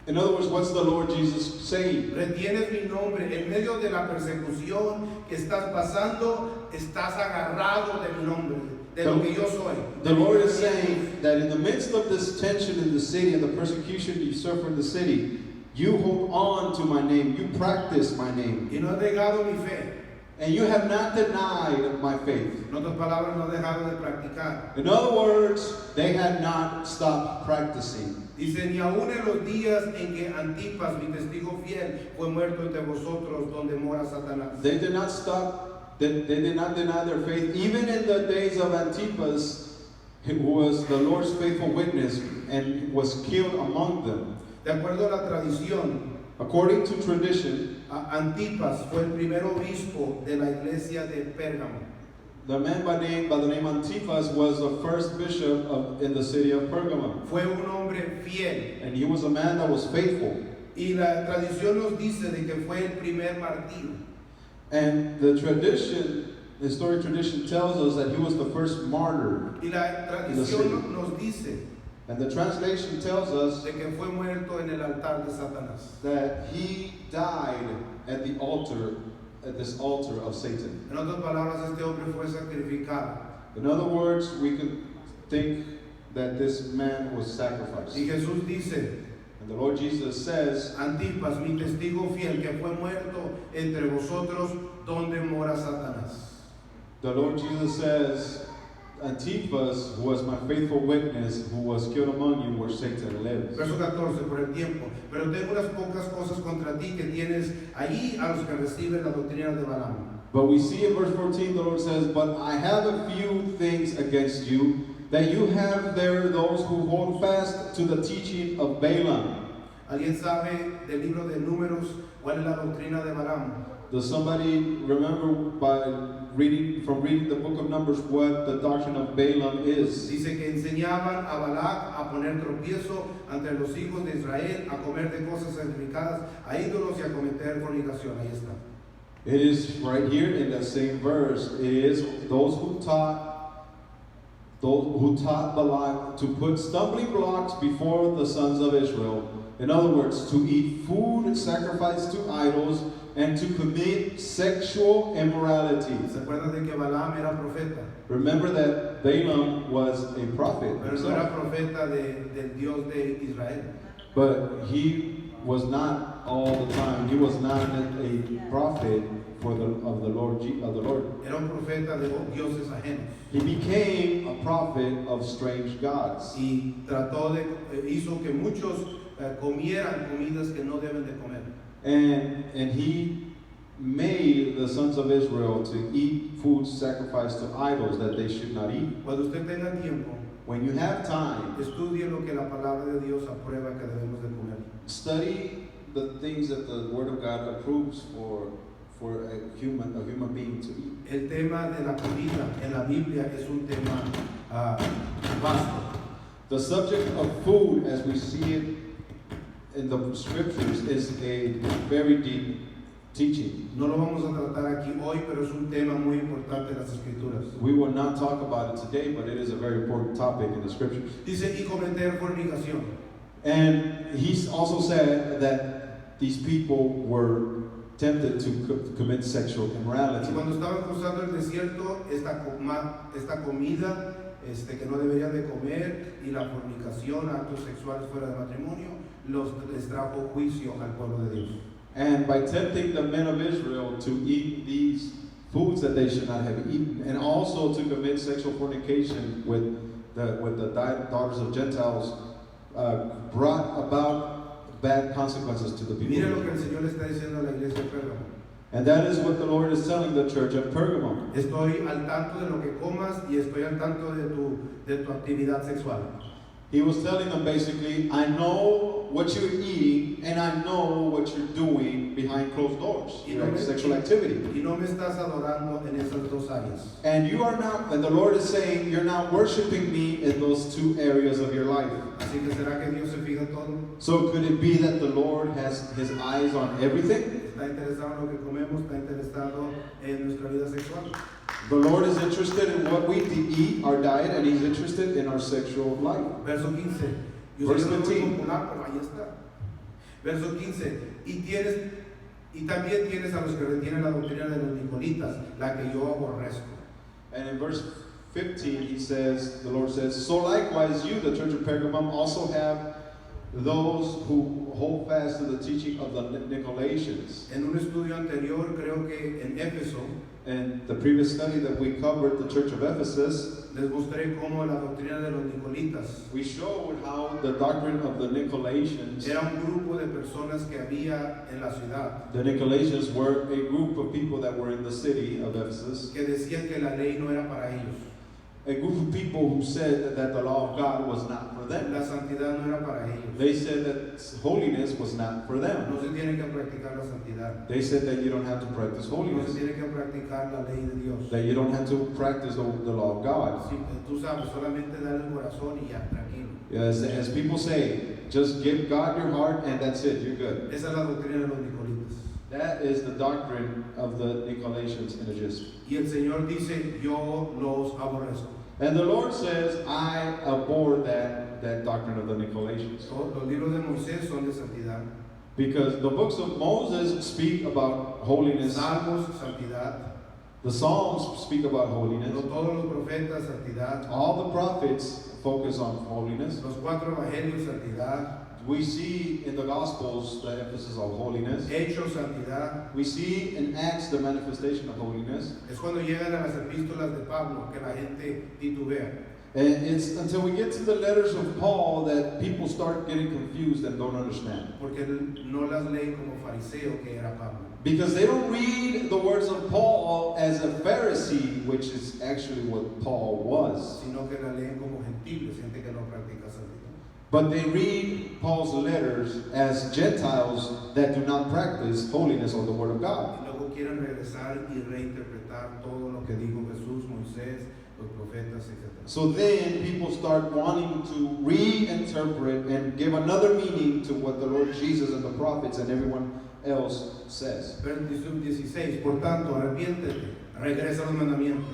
In other words, what's the Lord Jesus saying? Retienes mi nombre en medio de la persecución que estás pasando, estás agarrado de mi nombre, de lo que yo soy. The Lord is saying that in the midst of this tension in the city and the persecution you suffer in the city, you hold on to my name, you practice my name, Y no has negado mi fe. and you have not denied my faith. En otras palabras, no has dejado de practicar. In other words, they had not stopped practicing. Dice, ni aún en los días en que Antipas, mi testigo fiel, fue muerto entre vosotros, donde mora Satanás. They did not stop, they did not deny their faith, even in the days of Antipas, who was the Lord's faithful witness and was killed among them. De acuerdo a la tradición, According to tradition, Antipas fue el primer obispo de la iglesia de Pérgamo. the man by the name Antipas was the first bishop in the city of Pergamum. Fue un hombre fiel. And he was a man that was faithful. Y la tradición nos dice de que fue el primer mártir. And the historic tradition tells us that he was the first martyr. Y la tradición nos dice And the translation tells us de que fue muerto en el altar de Satanás. that he died at the altar, at this altar of Satan. En otras palabras, este hombre fue sacrificado. In other words, we can think that this man was sacrificed. Y Jesús dice, And the Lord Jesus says, Antipas, mi testigo fiel, que fue muerto entre vosotros, donde mora Satanás. the Lord Jesus says, Antipas, who was my faithful witness, who was killed among you where Satan lives. Verso 14, por el tiempo. Pero tengo unas pocas cosas contra ti que tienes ahí a los que reciben la doctrina de Balaam. But we see in verse 14, the Lord says, but I have a few things against you, that you have there those who hold fast to the teaching of Balaam. ¿Alguien sabe del libro de Números cuál es la doctrina de Balaam? Does somebody remember from reading the book of Numbers what the doctrine of Balaam is? Dice que enseñaban a Balac a poner tropiezo ante los hijos de Israel, a comer de cosas sacrificadas a ídolos y a cometer fornicación. Ahí está. It is right here in that same verse. It is those who taught Balaam to put stumbling blocks before the sons of Israel. In other words, to eat food sacrificed to idols and to commit sexual immorality. ¿Se acuerdan de que Balaam era profeta? Remember that Balaam was a prophet Pero no era himself, profeta del Dios de Israel. but he was not all the time. He was not a prophet of the Lord. Era un profeta de dioses ajenos. He became a prophet of strange gods. Y hizo que muchos comieran comidas que no deben de comer. And he made the sons of Israel to eat food sacrificed to idols that they should not eat. Cuando usted tenga tiempo, When you have time, estudie lo que la palabra de Dios aprueba que debemos de comer. study the things that the Word of God approves for a human being to eat. El tema de la comida en la Biblia es un tema vasto. The subject of food, as we see it in the scriptures, is a very deep teaching. No lo vamos a tratar aquí hoy, pero es un tema muy importante en las Escrituras. We will not talk about it today, but it is a very important topic in the scriptures. Dice, y cometer fornicación. And he also said that these people were tempted to commit sexual Y immorality. cuando estaban cruzando el desierto, esta comida que no deberían de comer y la fornicación, actos sexuales fuera de matrimonio, les trajo juicio al pueblo de Dios. And by tempting the men of Israel to eat these foods that they should not have eaten, and also to commit sexual fornication with the daughters of Gentiles, brought about bad consequences to the Mira lo people. que el Señor le está diciendo a la iglesia de Pérgamo. And that is what the Lord is telling the church at Pergamum. Estoy al tanto de lo que comas y estoy al tanto de tu actividad sexual. He was telling them basically, I know what you're eating and I know what you're doing behind closed doors, your sexual activity. Y no me estás adorando en esas dos áreas. And you are not, and the Lord is saying, you're not worshiping me in those two areas of your life. Así que ¿será que Dios se fija en todo? So could it be that the Lord has his eyes on everything? ¿Está interesado en lo que comemos? ¿Está interesado en nuestra vida sexual? The Lord is interested in what we eat, our diet, and He's interested in our sexual life. Verso 15. Yo Verse sé que no es 15. muy popular, pero ahí está. Verso 15. Y también tienes a los que retienen la doctrina de los nicolitas, la que yo aborrezco. And in verse 15, he says, the Lord says, so likewise you, the church of Pergamum, also have those who hold fast to the teaching of the Nicolaitans. En un estudio anterior, creo que en Éfeso, In the previous study that we covered, the church of Ephesus, les mostré cómo la doctrina de los nicolitas we showed how the doctrine of the Nicolaitans, era un grupo de personas que había en la ciudad the Nicolaitans were a group of people that were in the city of Ephesus, que decían que la ley no era para ellos, a group of people who said that the law of God was not for them. la santidad no era para ellos. They said that holiness was not for them. No se tiene que practicar la santidad, They said that you don't have to practice no holiness, se tiene que practicar la ley de Dios. that you don't have to practice the law of God. Sí, tú sabes, solamente dar el corazón y ya, tranquilo. Yes, as people say, just give God your heart and that's it, you're good. Esa es la doctrina de los nicolitas. That is the doctrine of the Nicolaitans in a gist. Y el Señor dice, yo los aborrezco. And the Lord says, I abhor that doctrine of the Nicolaitans. Los libros de Moisés son de santidad. Because the books of Moses speak about holiness. Salmos, santidad. The Psalms speak about No holiness. todos los profetas, santidad. All the prophets focus on holiness. Los cuatro evangelios, santidad. We see in the Gospels the emphasis of holiness. Hechos, santidad. We see in Acts the manifestation of holiness. Es cuando llegan a las epístolas de Pablo que la gente titubea. And it's until we get to the letters of Paul that people start getting confused and don't understand. Porque no las leen como fariseo que era Pablo. Because they don't read the words of Paul as a Pharisee, which is actually what Paul was. Sino que la leen como gentiles, gente que no practica santidad. But they read Paul's letters as Gentiles that do not practice holiness or the Word of God. Y luego quieren regresar y reinterpretar todo lo que dijo Jesús, Moisés, los profetas, etc. So then people start wanting to reinterpret and give another meaning to what the Lord Jesus and the prophets and everyone else says. Verso 16, por tanto, arrepiéntete, regresa a los mandamientos.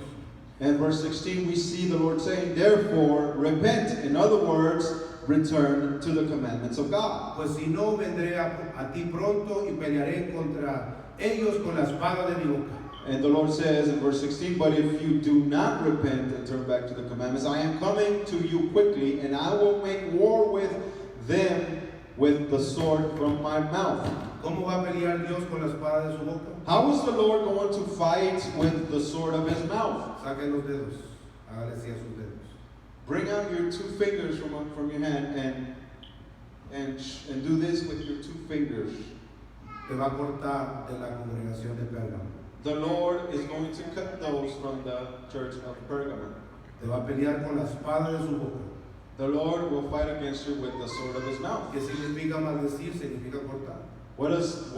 And verse 16, we see the Lord saying, therefore, repent. In other words, return to the commandments of God. Pues si no, vendré a ti pronto y pelearé contra ellos con la espada de mi boca. And the Lord says in verse 16, but if you do not repent and turn back to the commandments, I am coming to you quickly, and I will make war with them with the sword from my mouth. ¿Cómo va a pelear Dios con la espada de su boca? How is the Lord going to fight with the sword of his mouth? Saquen los dedos, hágale así a sus dedos. Bring out your two fingers from your hand and do this with your two fingers. Te va a cortar de la congregación de Pérgamo. The Lord is going to cut those from the church of Pergamum. Te va a pelear con la espada de su boca. The Lord will fight against you with the sword of his mouth. Que significa maldecir, significa cortar. What does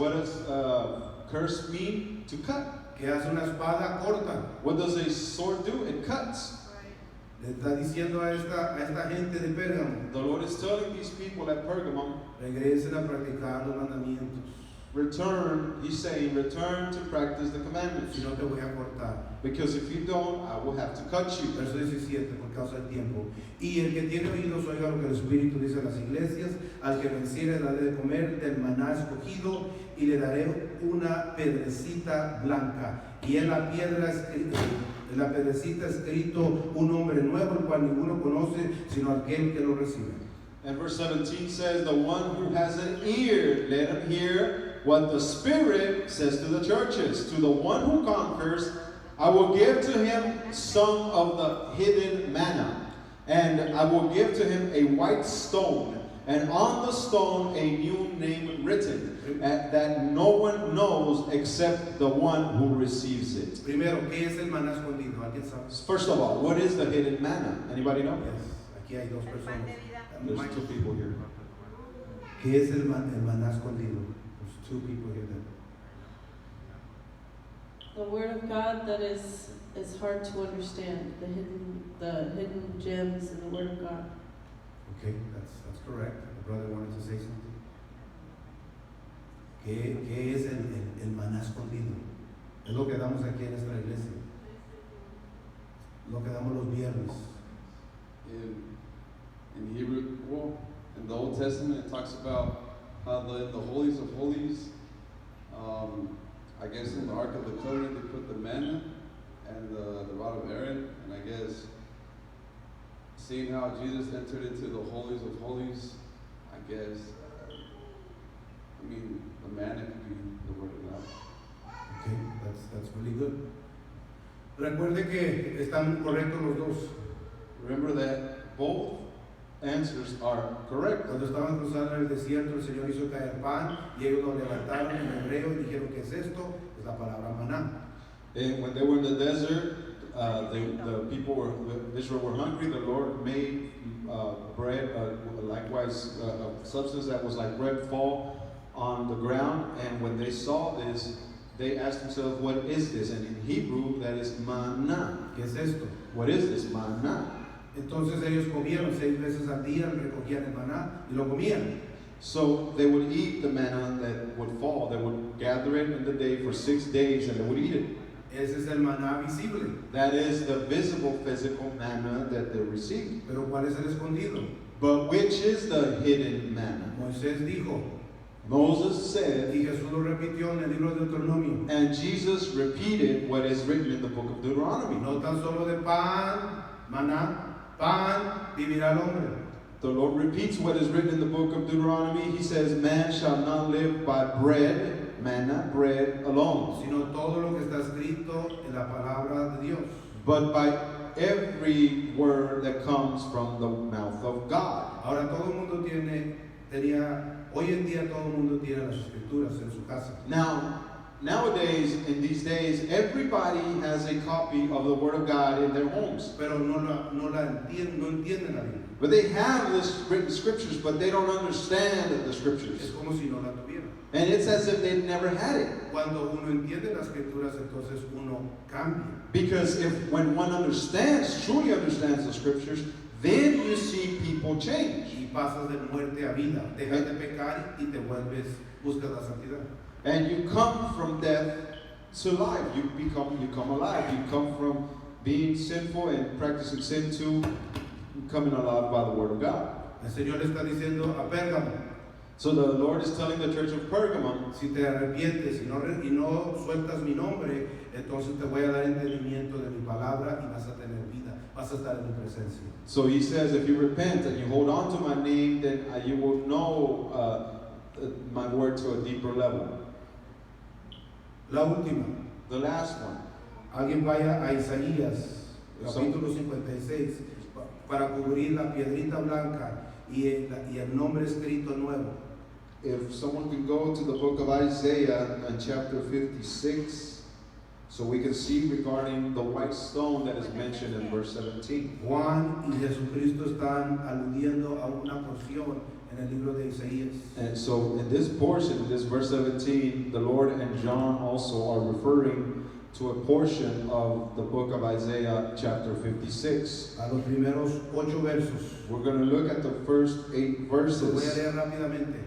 curse mean? To cut. Que hace una espada corta. What does a sword do? It cuts. Le está diciendo a esta gente de Pérgamo, The Lord is telling these people at Pergamum, regresen a practicar los mandamientos. return, he's saying, return to practice the commandments. Si no te voy a cortar. Because if you don't, I will have to cut you. Verso 17, por causa del tiempo. Y el que tiene oídos oiga lo que el Espíritu dice a las iglesias. Al que venciere daré de comer del maná escogido y le daré una pedrecita blanca. Y en la pedrecita escrito un nombre nuevo, el cual ninguno conoce, sino aquel que lo recibe. And verse 17 says, the one who has an ear, let him hear what the Spirit says to the churches. To the one who conquers, I will give to him some of the hidden manna, and I will give to him a white stone, and on the stone a new name written, that no one knows except the one who receives it. Primero, ¿qué es el maná escondido? ¿Alguien sabe? First of all, what is the hidden manna? Anybody know? Yes. Aquí hay dos personas. There's two people here. ¿Qué es el maná escondido? There's two people here. The word of God that is hard to understand. The hidden gems in the word of God. Okay, that's correct. The brother wanted to say something. ¿Qué es el maná escondido? Es lo que damos aquí en nuestra iglesia. Lo que damos los viernes. In Hebrew, well, in the Old Testament, it talks about how the holies of holies, I guess in the Ark of the Covenant, they put the manna and the rod of Aaron, and I guess seeing how Jesus entered into the holies of holies, I guess, the manna could be the word of God. Okay, that's really good. Recuerde que están correctos los dos. Remember that both answers are correct. Cuando estaban cruzando en el desierto, el Señor hizo caer pan y ellos lo levantaron en hebreo y dijeron, ¿qué es esto? Es la palabra maná. And when they were in the desert, the people of Israel were hungry. The Lord made bread, likewise a substance that was like bread fall on the ground. And when they saw this, they asked themselves, what is this? And in Hebrew, that is maná. ¿Qué es esto? What is this? Maná. Entonces ellos comieron 6 veces al día, recogían el maná y lo comían. So they would eat the manna that would fall. They would gather it in the day for 6 days and they would eat it. Ese es el maná visible. That is the visible physical manna that they received. Pero ¿cuál es el escondido? But which is the hidden manna? Moisés dijo, Moses said, y Jesús lo repitió en el libro de Deuteronomio, and Jesus repeated what is written in the book of Deuteronomy. no tan solo de pan, maná, pan vivirá el hombre. The Lord repeats what is written in the book of Deuteronomy. He says, man shall not live by bread, manna, bread alone, Sino todo lo que está escrito en la palabra de Dios. but by every word that comes from the mouth of God. Ahora todo el mundo hoy en día todo el mundo tiene las escrituras en su casa. Now, nowadays, in these days, everybody has a copy of the Word of God in their homes. Pero no entienden la Biblia. But they have this written scriptures, but they don't understand the Es scriptures. como si no la tuvieran. And it's as if they've never had it. Cuando uno entiende las escrituras, entonces uno cambia. Because when one truly understands the scriptures, then you see people change. Y pasas de muerte a vida. Dejas de pecar y te buscas la santidad. And you come from death to life. You become alive. You come from being sinful and practicing sin to coming alive by the Word of God. El Señor le está diciendo a Pérgamo, So the Lord is telling the church of Pergamum, si te arrepientes y no sueltas mi nombre, entonces te voy a dar entendimiento de mi palabra y vas a tener vida, vas a estar en mi presencia. so he says, if you repent and you hold on to my name, then you will know my word to a deeper level. La última, The last one. alguien vaya a Isaías, capítulo 56, para cubrir la piedrita blanca y el nombre escrito nuevo. If someone can go to the book of Isaiah in chapter 56, so we can see regarding the white stone that is mentioned in verse 17. Juan y Jesucristo están aludiendo a una porción en el libro de Isaías. And so in this portion, in this verse 17, the Lord and John also are referring to a portion of the book of Isaiah chapter 56. A los primeros 8 versos. We're going to look at the first 8 Los voy a verses. leer rápidamente.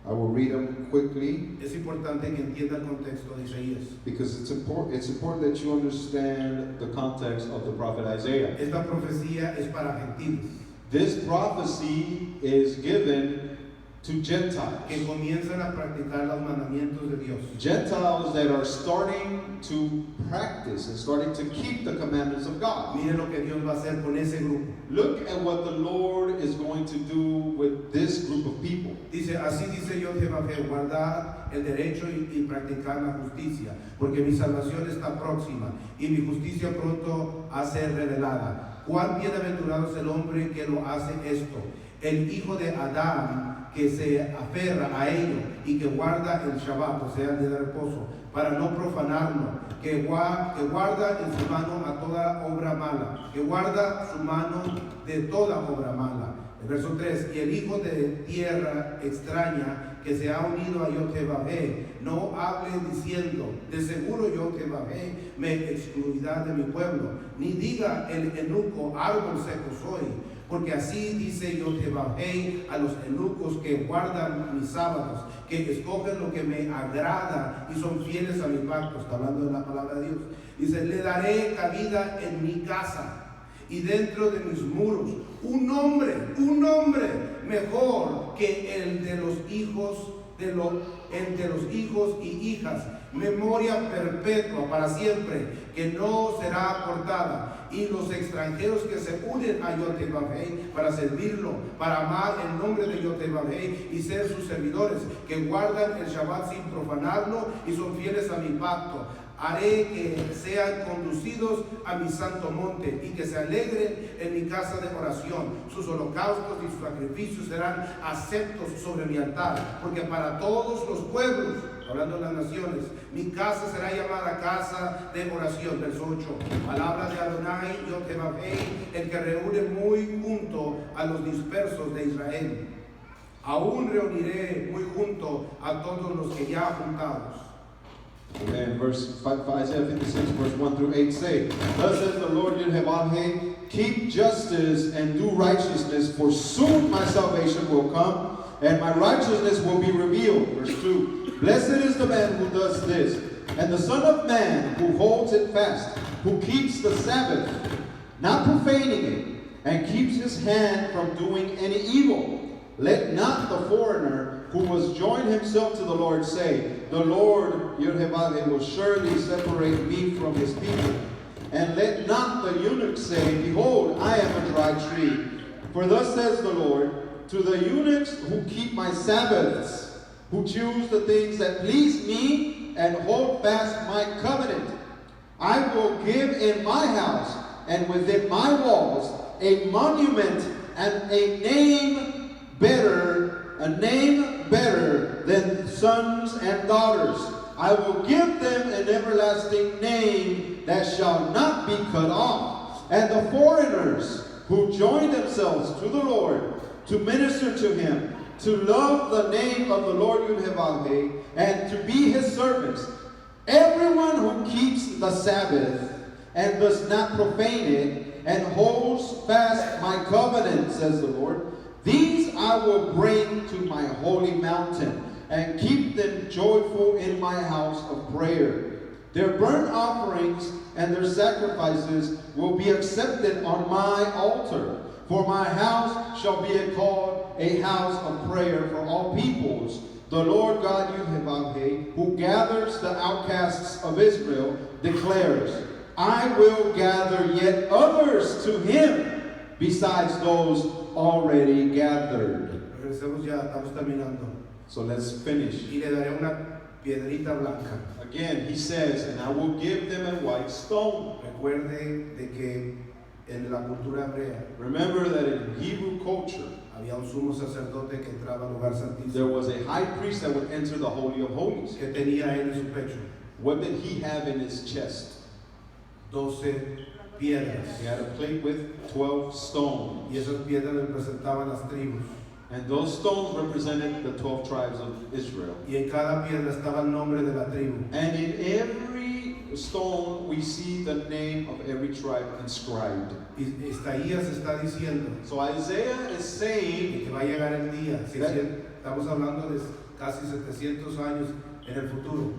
I will read them quickly Es importante que entienda el contexto de Isaías. because it's important that you understand the context of the prophet Isaiah. Esta profecía es para gentiles This prophecy is given to Gentiles. que comienzan a practicar los mandamientos de Dios. Gentiles that are starting to practice and starting to keep the commandments of God. Miren lo que Dios va a hacer con ese grupo. Look at what the Lord is going to do with this group of people. Dice, así dice yo Jehová, guardar el derecho y practicar la justicia, porque mi salvación está próxima y mi justicia pronto a ser revelada. Cuán bienaventurado es el hombre que lo hace esto, el hijo de Adán que se aferra a ello y que guarda el Shabbat, o sea, el día de reposo, para no profanarlo, que guarda en su mano a toda obra mala, que guarda su mano de toda obra mala. El verso 3, y el hijo de tierra extraña que se ha unido a Yotebabé, no hable diciendo, de seguro Yotebabé me excluirá de mi pueblo, ni diga el eunuco, árbol seco soy, porque así dice Yotebabé a los eunucos que guardan mis sábados, que escogen lo que me agrada y son fieles a mi pacto. Está hablando de la palabra de Dios. Dice, le daré cabida en mi casa y dentro de mis muros un nombre mejor que el de los hijos y hijas, memoria perpetua para siempre, que no será cortada. Y los extranjeros que se unen a Yotebabé para servirlo, para amar el nombre de Yotebabé y ser sus servidores, que guardan el Shabbat sin profanarlo y son fieles a mi pacto. Haré que sean conducidos a mi santo monte y que se alegren en mi casa de oración. Sus holocaustos y sus sacrificios serán aceptos sobre mi altar, porque para todos los pueblos, hablando de las naciones, mi casa será llamada casa de oración. Verso 8, palabra de Adonai Yotebabé, el que reúne muy junto a los dispersos de Israel. Aún reuniré muy junto a todos los que ya juntados. And Isaiah 56, verse 1 through 8 say, Thus says the Lord Yud-Heh-Vah-Heh, keep justice and do righteousness, for soon my salvation will come, and my righteousness will be revealed. Verse 2, Blessed is the man who does this, and the Son of Man who holds it fast, who keeps the Sabbath, not profaning it, and keeps his hand from doing any evil. Let not the foreigner who has joined himself to the Lord say, The Lord Yud-Heh-Vah-Heh will surely separate me from his people. And let not the eunuch say, Behold, I am a dry tree. For thus says the Lord, to the eunuchs who keep my Sabbaths, who choose the things that please me and hold fast my covenant, I will give in my house and within my walls a monument and a name better than sons and daughters. I will give them an everlasting name that shall not be cut off. And the foreigners who join themselves to the Lord to minister to him, to love the name of the Lord Yud-Heh-Vah-Heh, and to be his servants. Everyone who keeps the Sabbath and does not profane it, and holds fast my covenant, says the Lord, these I will bring to my holy mountain, and keep them joyful in my house of prayer. Their burnt offerings and their sacrifices will be accepted on my altar. For my house shall be called a house of prayer for all peoples. The Lord God Yud-Heh-Vah-Heh, who gathers the outcasts of Israel, declares, I will gather yet others to him, besides those already gathered. Regresemos ya, estamos terminando. So let's finish. Y le daré una piedrita blanca. Again, he says, and I will give them a white stone. Recuerde de que en la cultura hebrea Remember that in Hebrew culture, había un sumo sacerdote que entraba al lugar santísimo. there was a high priest that would enter the Holy of Holies. Que tenía él en su pecho What did he have in his chest? 12 piedras. He had a plate with 12 stones. Y esas piedras representaban las tribus. And those stones represented the 12 tribes of Israel. Y en cada piedra estaba el nombre de la tribu. And in every stone we see the name of every tribe inscribed. Y Isaías está diciendo So Isaiah is saying que va a llegar el día. Estamos hablando de casi 700 años en el futuro.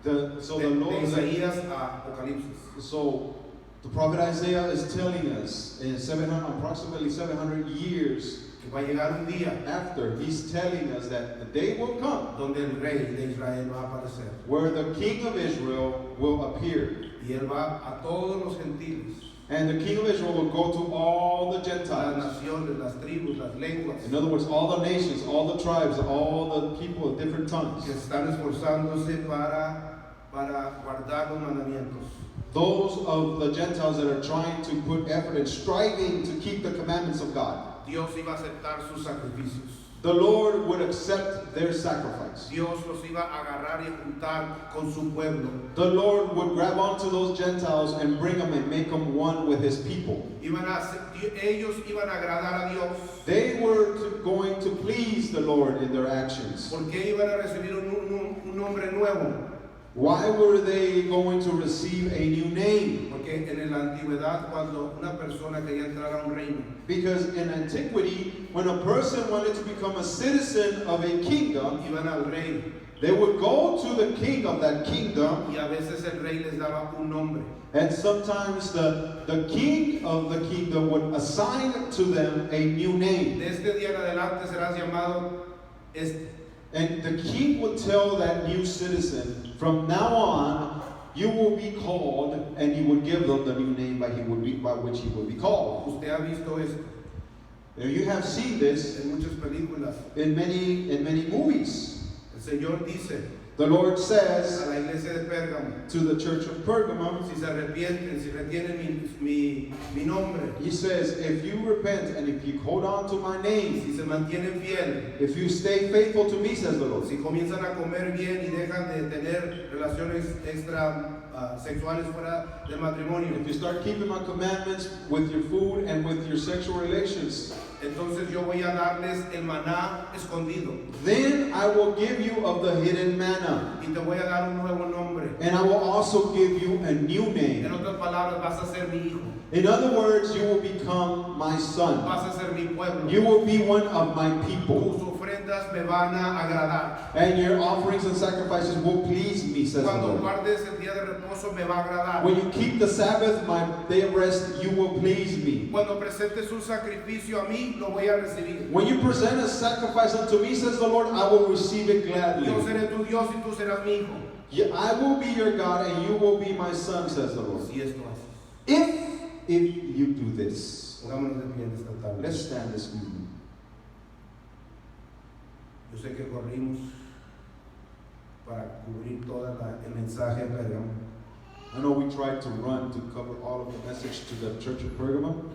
the Lord. De Isaías a Apocalipsis. So the prophet Isaiah is telling us in approximately 700 years Que va a llegar un día after, he's telling us that the day will come donde el rey de Israel va a aparecer. where the king of Israel will appear. Y él va a todos los gentiles, And the king of Israel will go to all the las Gentiles. naciones, las tribus, las lenguas, In other words, all the nations, all the tribes, all the people of different tongues. que están esforzándose para guardar los mandamientos. Those of the Gentiles that are trying to put effort and striving to keep the commandments of God. Dios iba a aceptar sus sacrificios. The Lord would accept their sacrifice. Dios los iba a agarrar y juntar con su pueblo. The Lord would grab onto those Gentiles and bring them and make them one with His people. Ellos iban a agradar a Dios. They were going to please the Lord in their actions. Porque iban a recibir un nombre nuevo. Why were they going to receive a new name? Porque en la antigüedad, cuando una persona quería entrar a un reino, Because in antiquity, when a person wanted to become a citizen of a kingdom, iban al rey they would go to the king of that kingdom, y a veces el rey les daba un nombre. and sometimes the king of the kingdom would assign to them a new name. De este día en adelante serás llamado este. And the king would tell that new citizen, from now on, you will be called, and he would give them the new name by which he would be called. Usted ha visto esto Now you have seen this en muchas películas. in many movies. El Señor dice The Lord a says la iglesia de Pérgamo, to the church of Pergamum, si se arrepienten, si retienen mi nombre, He says, if you repent and if you hold on to my name, si se mantienen fiel, if you stay faithful to me, says the Lord, si comienzan a comer bien y dejan de tener relaciones extra sexuales fuera del matrimonio, if you start keeping my commandments with your food and with your sexual relations, entonces yo voy a darles el maná escondido then I will give you of the hidden manna, y te voy a dar un nuevo nombre. and I will also give you a new En name. otras palabras, vas a ser mi hijo, In other words, you will become my son. vas a ser mi pueblo. You will be one of my people, Tus ofrendas me van a agradar. and your offerings and sacrifices will please me, says the Cuando Lord. guardes el día de reposo me va a agradar. When you keep the Sabbath, my day of rest, you will please me. Cuando presentes un sacrificio a mí, lo voy a recibir. When you present a sacrifice unto me, says the Lord, I will receive it gladly. Yo seré tu Dios y tú serás mi hijo. Yeah, I will be your God and you will be my son, says the Lord. Si esto haces. If you do this. Pongámonos de pie en esta tarde. Let's stand this evening. Yo sé que corrimos para cubrir todo el mensaje en Pérgamo. I know we tried to run to cover all of the message to the church of Pergamum.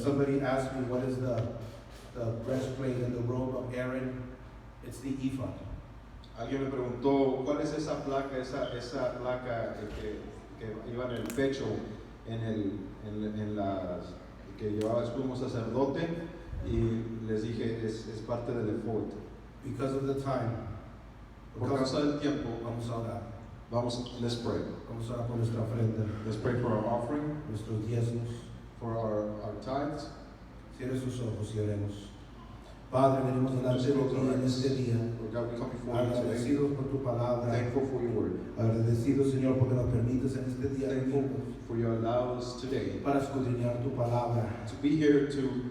Somebody asked me what is the breastplate and the robe of Aaron. It's the ephod. Alguien me preguntó, ¿cuál es esa placa, esa placa que iba en el pecho, que llevaba el sumo sacerdote? Y les dije, es parte del ephod. Because of the time, Por causa del tiempo, vamos a orar. let's pray. Vamos a orar por nuestra ofrenda, Let's pray for our offering, nuestros diezmos. for our tithes. Cierre sus ojos y oremos. Padre, venimos delante de ti en este día, Lord God, we come before you today, agradecidos por tu palabra, thankful for your word, agradecidos, Señor, porque nos permites en este día thankful for you allow us today para escudriñar tu palabra. to be here to